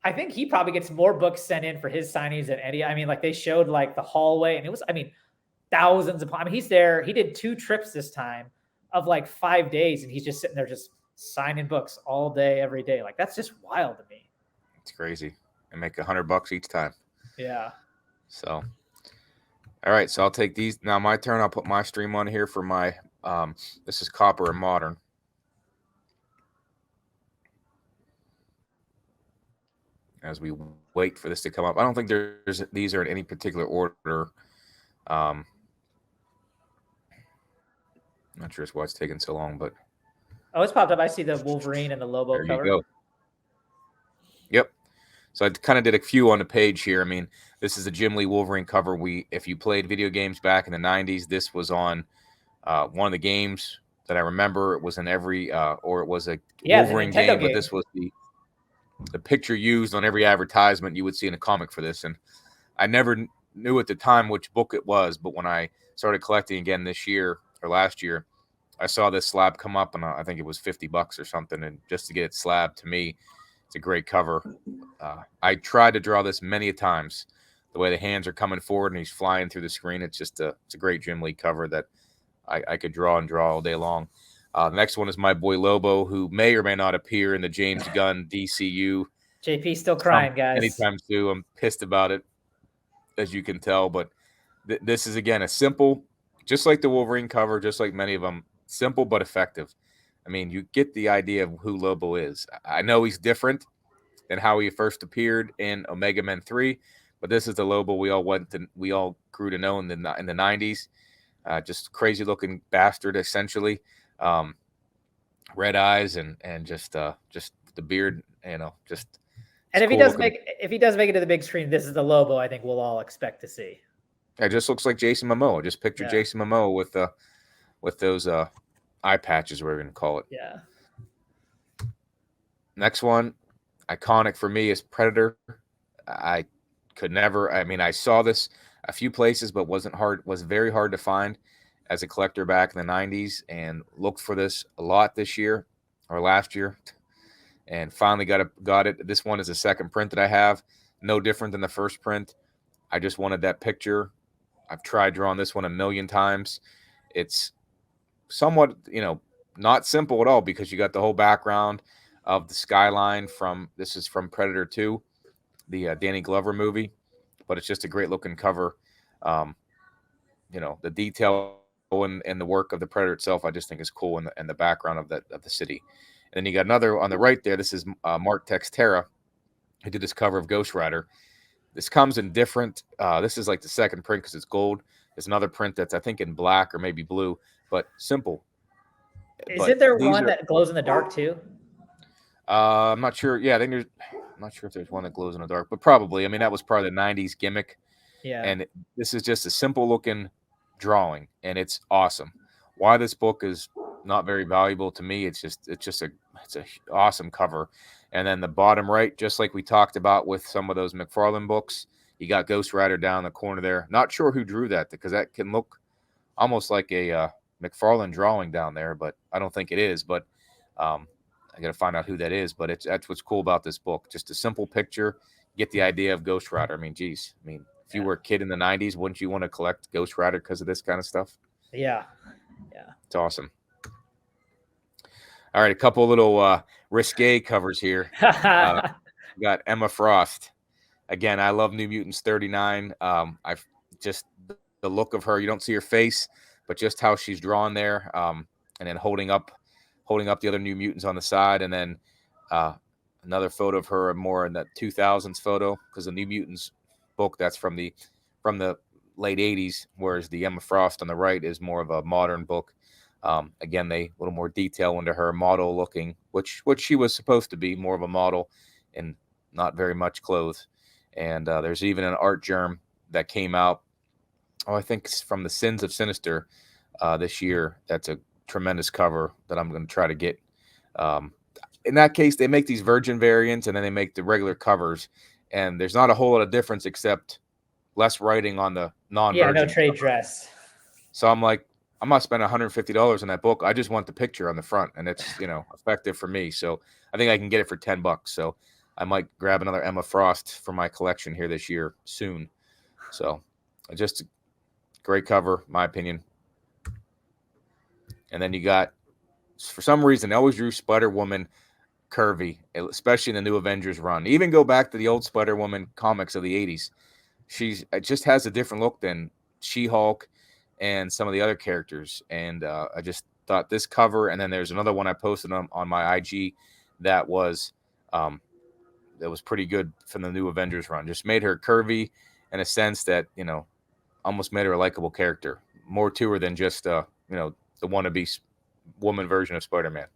I think he probably gets more books sent in for his signings than Eddie. I mean, like they showed like the hallway, and it was, I mean, thousands of. I mean, he's there. He did 2 trips this time of like 5 days, and he's just sitting there just signing books all day, every day. Like that's just wild to me. It's crazy. And make $100 each time. Yeah. So, all right. So I'll take these now. My turn. I'll put my stream on here for my. This is Copper and Modern. As we wait for this to come up, I don't think these are in any particular order. Not sure why it's taking so long, but Oh, it's popped up. I see the Wolverine and the Lobo There cover. you go. Yep. So I kind of did a few on the page here. I mean, this is a Jim Lee Wolverine cover. If you played video games back in the 90s, this was on one of the games that I remember. It was in every, or it was a Wolverine game, but this was the picture used on every advertisement you would see in a comic for this. And I never knew at the time which book it was, but when I started collecting again this year or last year, I saw this slab come up, and I think it was $50 or something. And just to get it slabbed, to me, it's a great cover. I tried to draw this many times. The way the hands are coming forward and he's flying through the screen, it's a great Jim Lee cover that I could draw all day long. The next one is my boy Lobo, who may or may not appear in the James Gunn DCU. JP still crying, guys. Anytime soon. I'm pissed about it, as you can tell. But this is, again, a simple, just like the Wolverine cover, just like many of them, simple but effective. I mean, you get the idea of who Lobo is. I know he's different than how he first appeared in Omega Men 3, but this is the Lobo we all grew to know in the 90s. Just crazy looking bastard, essentially. Red eyes and just the beard, just. And if he does make it to the big screen, this is the Lobo I think we'll all expect to see. It just looks like Jason Momoa. Just picture Jason Momoa with those eye patches, we're going to call it. Yeah. Next one, iconic for me, is Predator. I saw this a few places, but was very hard to find as a collector back in the 90s, and looked for this a lot this year or last year, and finally got it. This one is the second print that I have. No different than the first print. I just wanted that picture. I've tried drawing this one a million times. It's somewhat, not simple at all, because you got the whole background of the skyline this is from Predator 2, the Danny Glover movie, but it's just a great looking cover. The detail and the work of the Predator itself, I just think is cool, and the background of the city. And then you got another on the right there. This is Mark Texeira, who did this cover of Ghost Rider. This comes in different. This is like the second print because it's gold. There's another print that's, I think, in black or maybe blue, but simple. Isn't there one that glows in the dark too? I'm not sure. Yeah, I'm not sure if there's one that glows in the dark, but probably. I mean, that was part of the 90s gimmick. Yeah. And this is just a simple looking drawing, and it's awesome. Why this book is not very valuable to me, it's a awesome cover. And then the bottom right, just like we talked about with some of those McFarlane books, you got Ghost Rider down the corner there. Not sure who drew that, because that can look almost like a McFarlane drawing down there, but I don't think it is. But I got to find out who that is. But that's what's cool about this book. Just a simple picture, get the idea of Ghost Rider. I mean, geez. I mean, if you were a kid in the 90s, wouldn't you want to collect Ghost Rider because of this kind of stuff? Yeah. It's awesome. All right, a couple little risque covers here. Got Emma Frost. Again, I love New Mutants 39. I've just the look of her. You don't see her face, but just how she's drawn there, and then holding up the other New Mutants on the side, and then another photo of her more in that 2000s photo, because the New Mutants book, that's from the late 80s, whereas the Emma Frost on the right is more of a modern book. Again, they a little more detail into her, model looking, which she was supposed to be, more of a model and not very much clothes. And there's even an art germ that came out, I think it's from the Sins of Sinister this year. That's a tremendous cover that I'm going to try to get. In that case, they make these virgin variants, and then they make the regular covers, and there's not a whole lot of difference except less writing on the non-virgin. Yeah, no trade dress. So I'm like, I'm not spending $150 on that book. I just want the picture on the front, and it's effective for me. So I think I can get it for $10. So I might grab another Emma Frost for my collection here this year soon. So just a great cover, my opinion. And then you got, for some reason, they always drew Spider-Woman curvy, especially in the New Avengers run. Even go back to the old Spider-Woman comics of the 80s. It just has a different look than She-Hulk and some of the other characters. And I just thought this cover, and then there's another one I posted on my IG that was pretty good from the New Avengers run. Just made her curvy in a sense that, almost made her a likable character. More to her than just, the wannabe woman version of Spider-Man.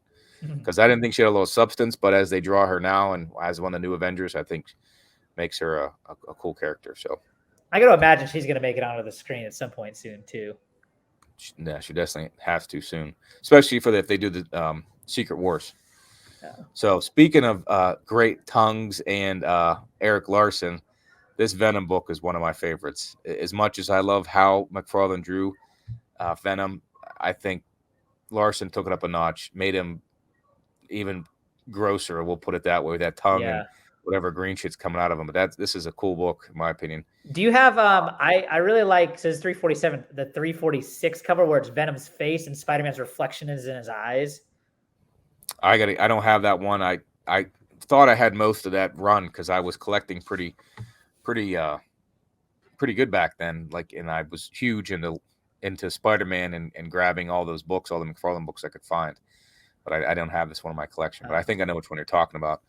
because I didn't think she had a little substance, but as they draw her now and as one of the new Avengers, I think makes her a cool character. So I got to imagine she's going to make it onto the screen at some point soon too. yeah, she definitely has to soon, especially if they do the Secret Wars. So speaking of great tongues and Eric Larson, this Venom book is one of my favorites. As much as I love how McFarlane drew Venom, I think Larson took it up a notch, made him even grosser. We'll put it that way. That tongue and whatever green shit's coming out of him. But this is a cool book, in my opinion. Do you have I really like, says 347, the 346 cover where it's Venom's face and Spider-Man's reflection is in his eyes? I don't have that one. I thought I had most of that run because I was collecting pretty good back then. Like, and I was huge into Spider-Man and grabbing all those books, all the McFarlane books I could find. But I don't have this one in my collection. But I think I know which one you're talking about.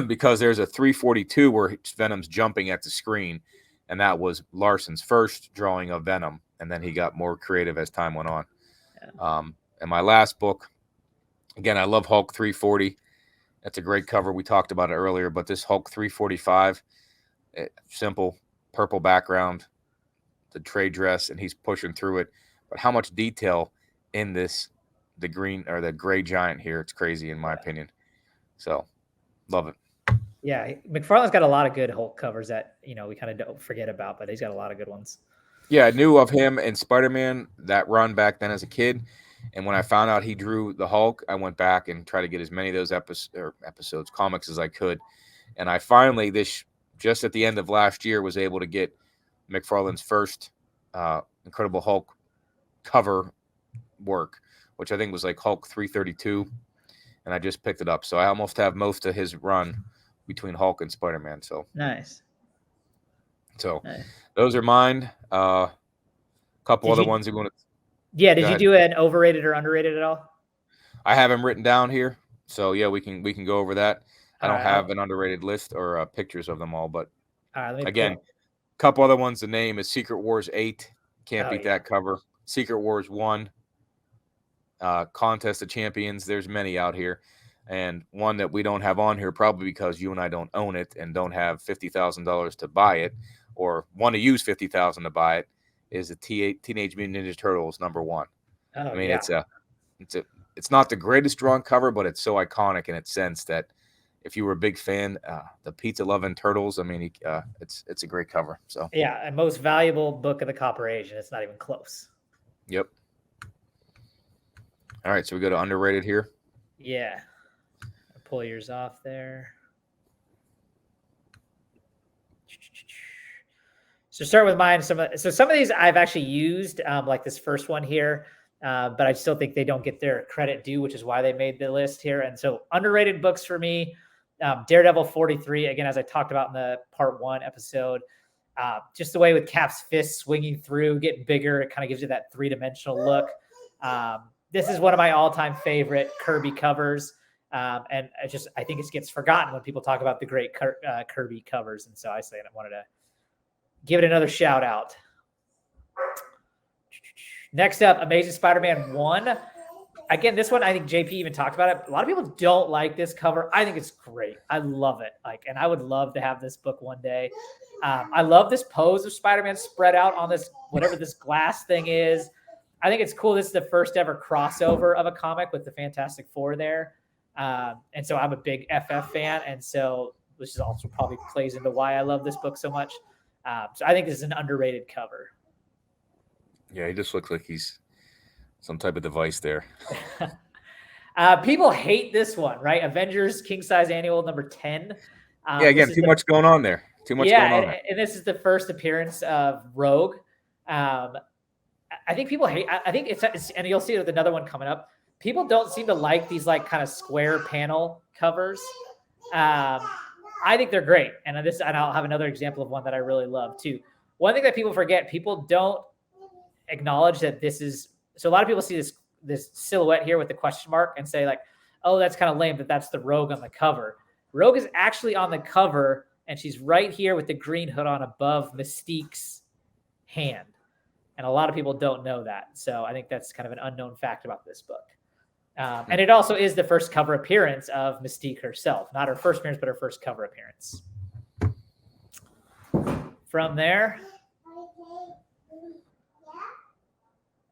Because there's a 342 where Venom's jumping at the screen, and that was Larson's first drawing of Venom, and then he got more creative as time went on. And my last book, again, I love Hulk 340. That's a great cover. We talked about it earlier, but this Hulk 345, simple purple background, the trade dress, and he's pushing through it. But how much detail in this, the green or the gray giant here, it's crazy in my opinion. So love it. Yeah, McFarlane's got a lot of good Hulk covers that, we kind of don't forget about, but he's got a lot of good ones. Yeah, I knew of him and Spider-Man, that run back then as a kid. And when I found out he drew the Hulk, I went back and tried to get as many of those episodes, comics as I could. And I finally, just at the end of last year, was able to get McFarlane's first Incredible Hulk cover work, which I think was like Hulk 332. And I just picked it up. So I almost have most of his run between Hulk and Spider-Man. So nice. So those are mine. Couple other ones you want to. Yeah, did you do an overrated or underrated at all? I have them written down here. So yeah, we can go over that. I don't have an underrated list or pictures of them all, but again, a couple other ones. The name is Secret Wars 8. Can't beat that cover. Secret Wars 1. Contest of Champions. There's many out here. And one that we don't have on here, probably because you and I don't own it and don't have $50,000 to buy it, or want to use $50,000 to buy it, is the Teenage Mutant Ninja Turtles #1. I mean, it's not the greatest drawn cover, but it's so iconic in its sense that if you were a big fan, the pizza loving turtles, I mean, it's a great cover. So yeah, and most valuable book of the Copper Age, and it's not even close. Yep. All right, so we go to underrated here. Yeah. Pull yours off there. So start with mine. Some of these I've actually used, like this first one here, but I still think they don't get their credit due, which is why they made the list here. And so underrated books for me, Daredevil 43. Again, as I talked about in the part 1 episode, just the way with Cap's fist swinging through, getting bigger, it kind of gives you that 3-dimensional look. This is one of my all-time favorite Kirby covers. And I think it gets forgotten when people talk about the great Kirby covers. And so I wanted to give it another shout out. Next up, Amazing Spider-Man 1. Again, this one, I think JP even talked about it. A lot of people don't like this cover. I think it's great. I love it. And I would love to have this book one day. I love this pose of Spider-Man spread out on this, whatever this glass thing is. I think it's cool. This is the first ever crossover of a comic with the Fantastic Four there. And so I'm a big FF fan. And so this is also probably plays into why I love this book so much. So I think this is an underrated cover. Yeah, he just looks like he's some type of device there. People hate this one, right? Avengers King Size Annual #10. Yeah, again, too much going on there. Too much going on there. And this is the first appearance of Rogue. I think people hate. I think it's and you'll see it with another one coming up. People don't seem to like these like kind of square panel covers. I think they're great. And I'll have another example of one that I really love too. One thing that people forget, people don't acknowledge that this is, so a lot of people see this silhouette here with the question mark and say like, oh, that's kind of lame that that's the Rogue on the cover. Rogue is actually on the cover and she's right here with the green hood on above Mystique's hand. And a lot of people don't know that. So I think that's kind of an unknown fact about this book. And it also is the first cover appearance of Mystique herself. Not her first appearance, but her first cover appearance. From there,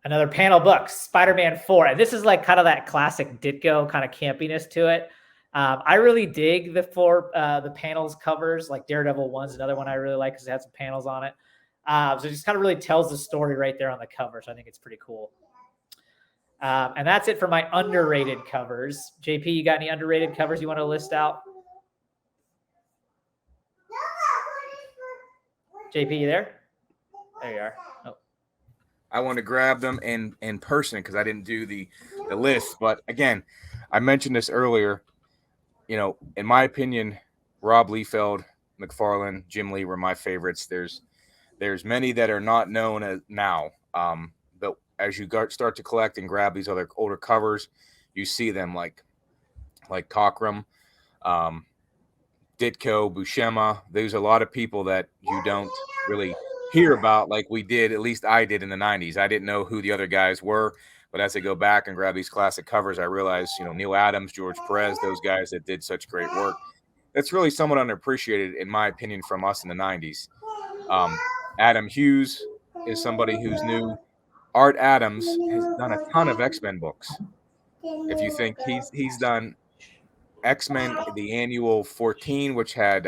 another panel book, Spider-Man 4. And this is like kind of that classic Ditko kind of campiness to it. I really dig the panels covers, like Daredevil 1's another one I really like because it had some panels on it. So it just kind of really tells the story right there on the cover. So I think it's pretty cool. And that's it for my underrated covers. JP, you got any underrated covers you want to list out? JP, you there? There you are. Oh. I want to grab them in person because I didn't do the list. But again, I mentioned this earlier. You know, in my opinion, Rob Liefeld, McFarlane, Jim Lee were my favorites. There's many that are not known as now. But as you start to collect and grab these other older covers, you see them like Cockrum, Ditko, Buscema. There's a lot of people that you don't really hear about like we did, at least I did in the 90s. I didn't know who the other guys were, but as I go back and grab these classic covers, I realize, you know, Neil Adams, George Perez, those guys that did such great work. That's really somewhat underappreciated, in my opinion, from us in the 90s. Adam Hughes is somebody who's new. Art Adams has done a ton of X-Men books. If you think he's done X-Men, the annual 14, which had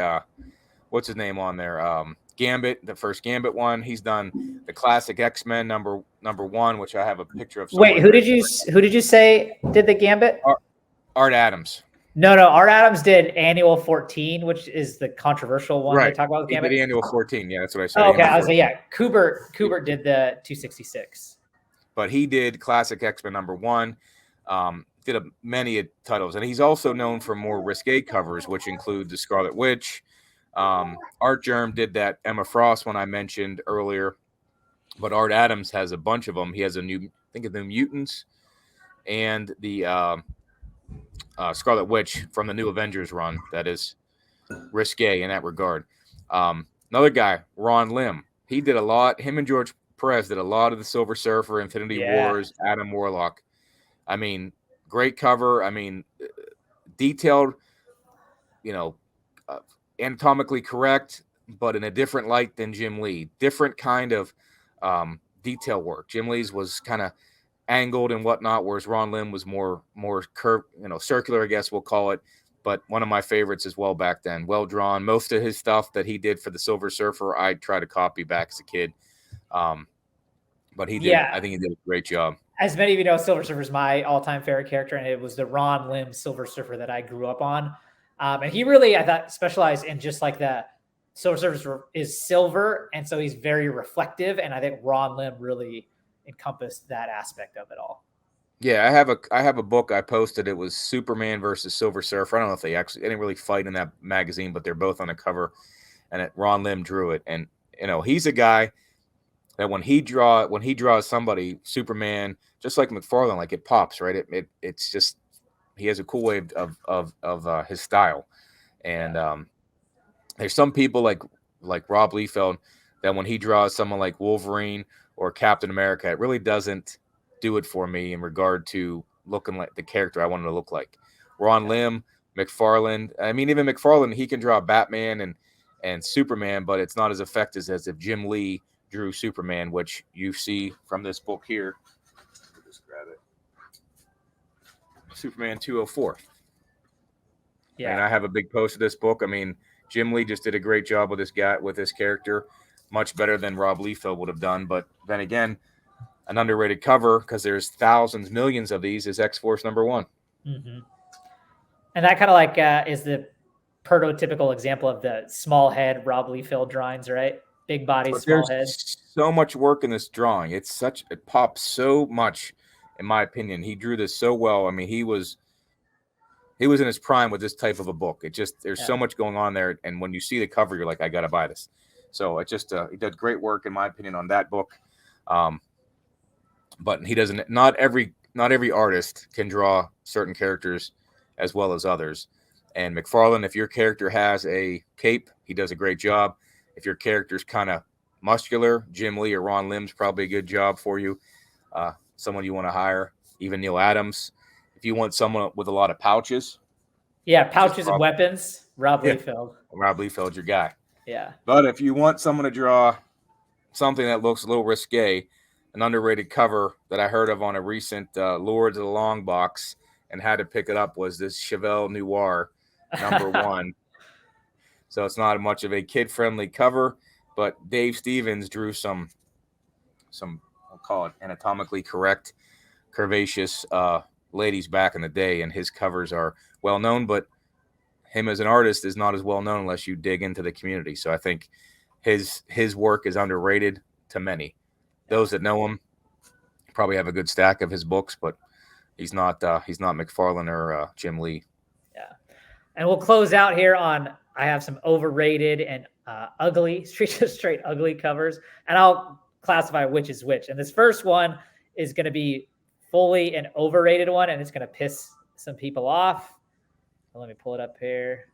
what's his name on there? Gambit, the first Gambit one. He's done the classic X-Men number 1, which I have a picture of. Wait, who did you say did the Gambit? Art Adams. No, Art Adams did annual 14, which is the controversial one. Right. They talk about the Gambit. He did annual 14. Yeah, that's what I said. Oh, okay, I was like, yeah, Kubert did the 266. But he did classic X-Men number 1. Did many titles, and he's also known for more risque covers, which include the Scarlet Witch. Art Germ did that Emma Frost one I mentioned earlier, but Art Adams has a bunch of them. He has I think of the Mutants and the Scarlet Witch from the New Avengers run. That is risque in that regard. Another guy, Ron Lim, he did a lot. Him and George Perez did a lot of the Silver Surfer, Infinity Wars, Adam Warlock. I mean, great cover. I mean, detailed, you know, anatomically correct, but in a different light than Jim Lee. Different kind of detail work. Jim Lee's was kind of angled and whatnot, whereas Ron Lim was more curved, you know, circular, I guess we'll call it. But one of my favorites as well back then. Well drawn. Most of his stuff that he did for the Silver Surfer, I try to copy back as a kid. But he did. Yeah. I think he did a great job. As many of you know, Silver Surfer is my all-time favorite character, and it was the Ron Lim Silver Surfer that I grew up on. And he really, I thought, specialized in just like the Silver Surfer is silver, and so he's very reflective. And I think Ron Lim really encompassed that aspect of it all. Yeah, I have a book I posted. It was Superman versus Silver Surfer. I don't know if they didn't really fight in that magazine, but they're both on the cover, and Ron Lim drew it. And you know, he's a guy that when he draws somebody, Superman, just like McFarlane, like it pops, right? It's just, he has a cool way of his style. And there's some people like Rob Liefeld that when he draws someone like Wolverine or Captain America, it really doesn't do it for me in regard to looking like the character I wanted to look like. Ron Lim, McFarlane, I mean, even McFarlane, he can draw Batman and Superman, but it's not as effective as if Jim Lee drew Superman, which you see from this book here. Just grab it. Superman 204. Yeah. And I have a big post of this book. I mean, Jim Lee just did a great job with this character, much better than Rob Liefeld would have done. But then again, an underrated cover, because there's thousands, millions of these, is X-Force number 1. Mm-hmm. And that kind of like is the prototypical example of the small head Rob Liefeld drawings, right? Big body, small head. So much work in this drawing. It pops so much, in my opinion. He drew this so well. I mean, he was in his prime with this type of a book. There's so much going on there, and when you see the cover, you're like, I gotta buy this. So it just he did great work, in my opinion, on that book. But he doesn't. Not every artist can draw certain characters as well as others. And McFarlane, if your character has a cape, he does a great job. If your character's kind of muscular, Jim Lee or Ron Lim's probably a good job for you. Someone you want to hire. Even Neil Adams. if you want someone with a lot of pouches, Yeah, pouches and weapons. Rob Liefeld. Rob Liefeld's your guy. Yeah. But if you want someone to draw something that looks a little risque, an underrated cover that I heard of on a recent Lords of the Long box and had to pick it up was this Chevelle Noir #1. So it's not much of a kid-friendly cover, but Dave Stevens drew some I'll call it anatomically correct, curvaceous ladies back in the day, and his covers are well known, but him as an artist is not as well known unless you dig into the community. So I think his work is underrated to many. Those that know him probably have a good stack of his books, but he's not McFarlane or Jim Lee. Yeah. And we'll close out here on, I have some overrated and ugly, straight ugly covers, and I'll classify which is which. And this first one is going to be fully an overrated one, and it's going to piss some people off. So let me pull it up here.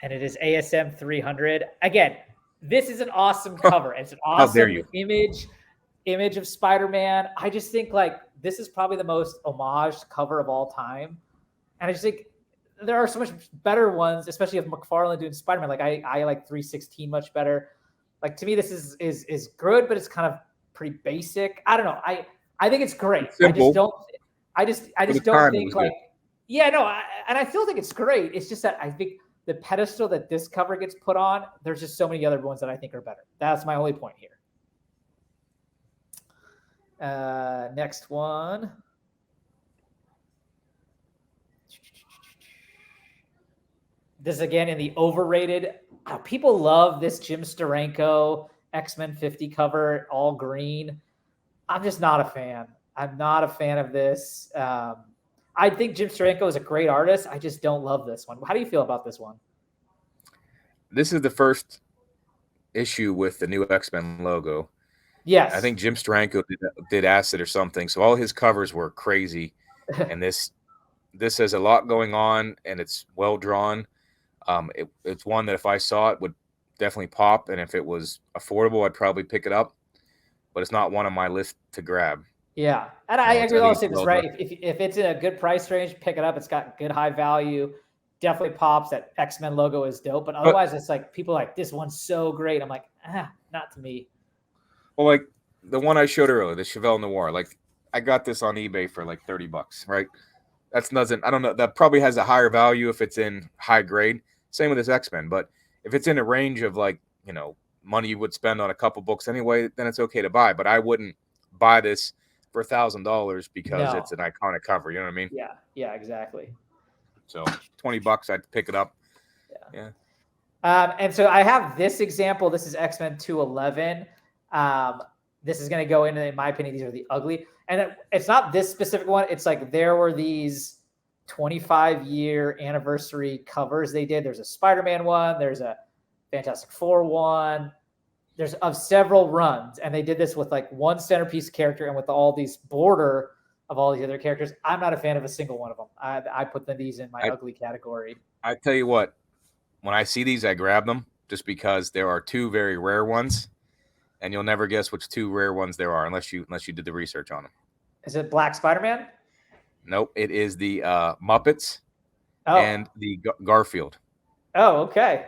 And it is ASM 300. Again, this is an awesome cover. It's an awesome image of Spider-Man. I just think like this is probably the most homaged cover of all time. And I just think there are so much better ones, especially of McFarlane doing Spider-Man. Like I like 316 much better. Like to me, this is good, but it's kind of pretty basic. I don't know. I think it's great. I just don't think like, yeah, no. And I still think it's great. It's just that I think the pedestal that this cover gets put on, there's just so many other ones that I think are better. That's my only point here. Next one. This again in the overrated. People love this Jim Steranko X-Men 50 cover, all green. I'm just not a fan. I'm not a fan of this. I think Jim Steranko is a great artist. I just don't love this one. How do you feel about this one? This is the first issue with the new X-Men logo. Yes. I think Jim Steranko did acid or something. So all his covers were crazy. And this has a lot going on, and it's well drawn. It's one that if I saw it would definitely pop. And if it was affordable, I'd probably pick it up. But it's not one on my list to grab. Yeah. And I agree with all this, right? If it's in a good price range, pick it up. It's got good high value. Definitely pops. That X-Men logo is dope. But otherwise, it's like people are like, this one's so great. I'm like, not to me. Well, like the one I showed earlier, the Chevelle Noir, like I got this on eBay for like $30, right? That's nothing. I don't know. That probably has a higher value if it's in high grade. Same with this X-Men. But if it's in a range of like, money you would spend on a couple books anyway, then it's okay to buy. But I wouldn't buy this for $1,000 because it's an iconic cover. You know what I mean? Yeah, exactly. So $20, I'd pick it up. Yeah. And so I have this example. This is X-Men 211. This is going to go into, in my opinion, these are the ugly. And it's not this specific one. It's like there were these 25-year anniversary covers they did. There's a Spider-Man one. There's a Fantastic Four one. There's of several runs. And they did this with like one centerpiece character and with all these border of all these other characters. I'm not a fan of a single one of them. I put these in my ugly category. I tell you what, when I see these, I grab them just because there are two very rare ones. And you'll never guess which two rare ones there are unless you did the research on them. Is it Black Spider-Man? Nope. It is the Muppets and the Garfield. Oh, okay.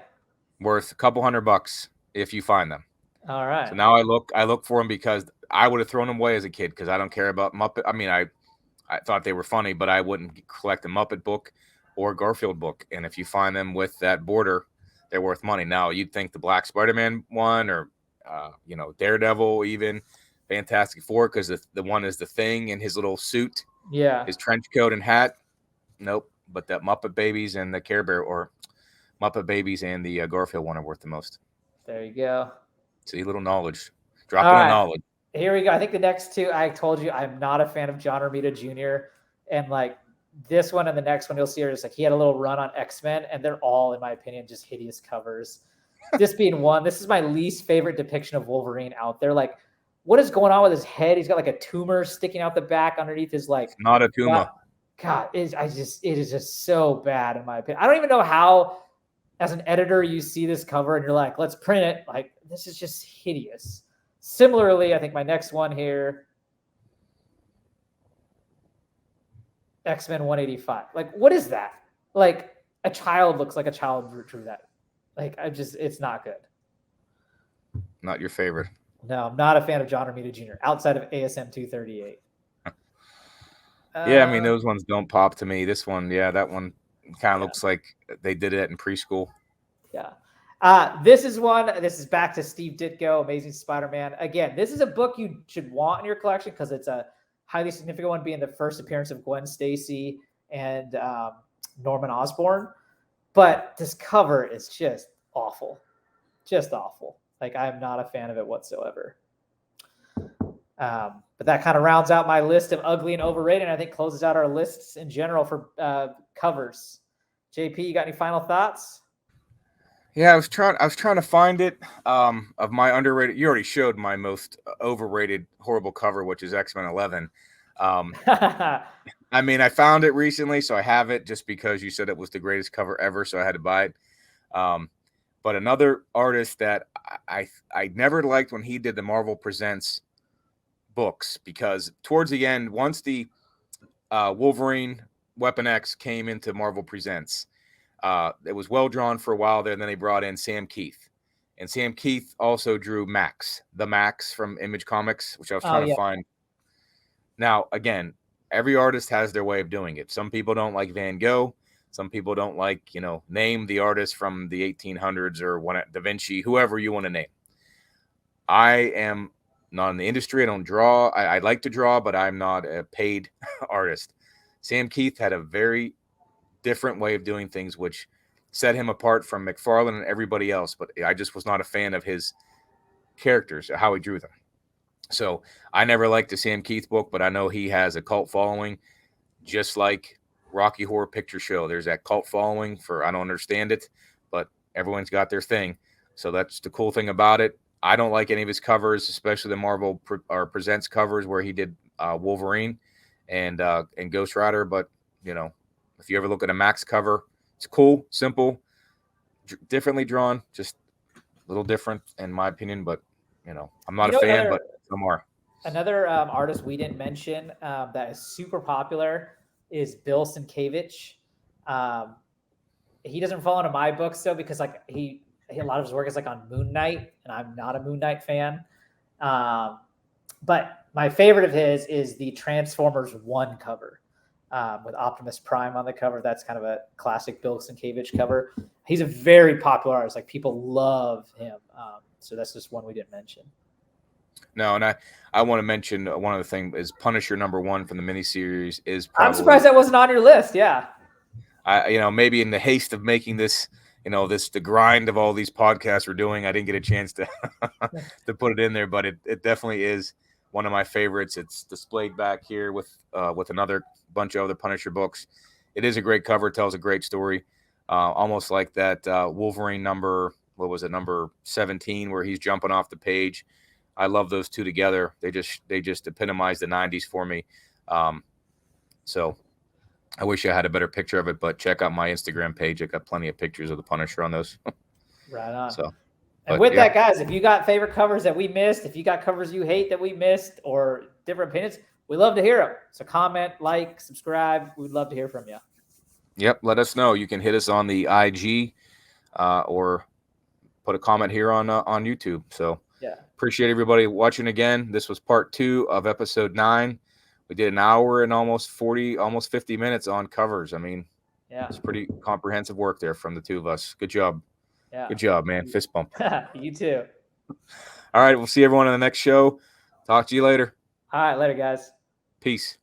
Worth a couple $100 if you find them. All right. So now I look for them because I would have thrown them away as a kid because I don't care about Muppet. I mean, I thought they were funny, but I wouldn't collect a Muppet book or Garfield book. And if you find them with that border, they're worth money. Now you'd think the Black Spider-Man one or Daredevil, even Fantastic Four, because the one is the Thing in his little suit, his trench coat and hat. Nope, but that Muppet Babies and the Care Bear, or Muppet Babies and the Garfield one are worth the most. There you go. See, little knowledge, dropping knowledge. Here we go. I think the next two, I told you, I'm not a fan of John Romita Jr. And like this one and the next one, you'll see are just like he had a little run on X-Men, and they're all, in my opinion, just hideous covers. This being one, this is my least favorite depiction of Wolverine out there. Like, what is going on with his head? He's got like a tumor sticking out the back underneath his like. It's not a tumor. God, it is just so bad in my opinion. I don't even know how, as an editor, you see this cover and you're like, let's print it. Like, this is just hideous. Similarly, I think my next one here, X-Men 185. Like, what is that? Like, a child looks like a child drew that. Like, it's not good. Not your favorite. No, I'm not a fan of John Romita Jr. outside of ASM 238. Yeah, I mean, those ones don't pop to me. This one, yeah, that one kind of looks like they did it in preschool. Yeah. This is back to Steve Ditko, Amazing Spider-Man. Again, this is a book you should want in your collection because it's a highly significant one, being the first appearance of Gwen Stacy and Norman Osborn. But this cover is just awful. Just awful. Like, I'm not a fan of it whatsoever. But that kind of rounds out my list of ugly and overrated, and I think closes out our lists in general for covers. JP, you got any final thoughts? Yeah, I was trying to find it. Of my underrated, you already showed my most overrated horrible cover, which is X-Men 11. I mean, I found it recently, so I have it just because you said it was the greatest cover ever, so I had to buy it. But another artist that I never liked when he did the Marvel Presents books, because towards the end, once the Wolverine Weapon X came into Marvel Presents, it was well drawn for a while there, and then they brought in Sam Keith. And Sam Keith also drew the Max from Image Comics, which I was trying to find. Now, again, every artist has their way of doing it. Some people don't like Van Gogh. Some people don't like, name the artist from the 1800s or Da Vinci, whoever you want to name. I am not in the industry. I don't draw. I like to draw, but I'm not a paid artist. Sam Keith had a very different way of doing things, which set him apart from McFarlane and everybody else. But I just was not a fan of his characters, how he drew them. So I never liked the Sam Keith book, but I know he has a cult following, just like Rocky Horror Picture Show. There's that cult following for, I don't understand it, but everyone's got their thing. So that's the cool thing about it. I don't like any of his covers, especially the Marvel Presents covers where he did Wolverine and Ghost Rider. But, if you ever look at a Max cover, it's cool, simple, differently drawn, just a little different in my opinion. But, I'm not a fan, but some are. Another artist we didn't mention that is super popular is Bill Sienkiewicz. He doesn't fall into my books though, because like a lot of his work is like on Moon Knight, and I'm not a Moon Knight fan. But my favorite of his is the Transformers 1 cover with Optimus Prime on the cover. That's kind of a classic Bill Sienkiewicz cover. He's a very popular artist. Like, people love him. So that's just one we didn't mention. No, and I want to mention one other thing is Punisher #1 from the miniseries is probably, I'm surprised that wasn't on your list. Yeah. Maybe in the haste of making this, the grind of all these podcasts we're doing, I didn't get a chance to to put it in there, but it definitely is one of my favorites. It's displayed back here with another bunch of other Punisher books. It is a great cover, tells a great story, almost like that Wolverine number 17, where he's jumping off the page. I love those two together. They just epitomize the 90s for me. So I wish I had a better picture of it, but check out my Instagram page. I got plenty of pictures of the Punisher on those. Right on. So, and with that, guys, if you got favorite covers that we missed, if you got covers you hate that we missed, or different opinions, we love to hear them. So comment, like, subscribe. We'd love to hear from you. Yep. Let us know. You can hit us on the IG or put a comment here on YouTube. So yeah, appreciate everybody watching again. This was part 2 of episode 9. We did an hour and almost 50 minutes on covers. I mean, yeah, it's pretty comprehensive work there from the two of us. Good job. Yeah. Good job, man. Fist bump. You too. All right. We'll see everyone on the next show. Talk to you later. All right. Later, guys. Peace.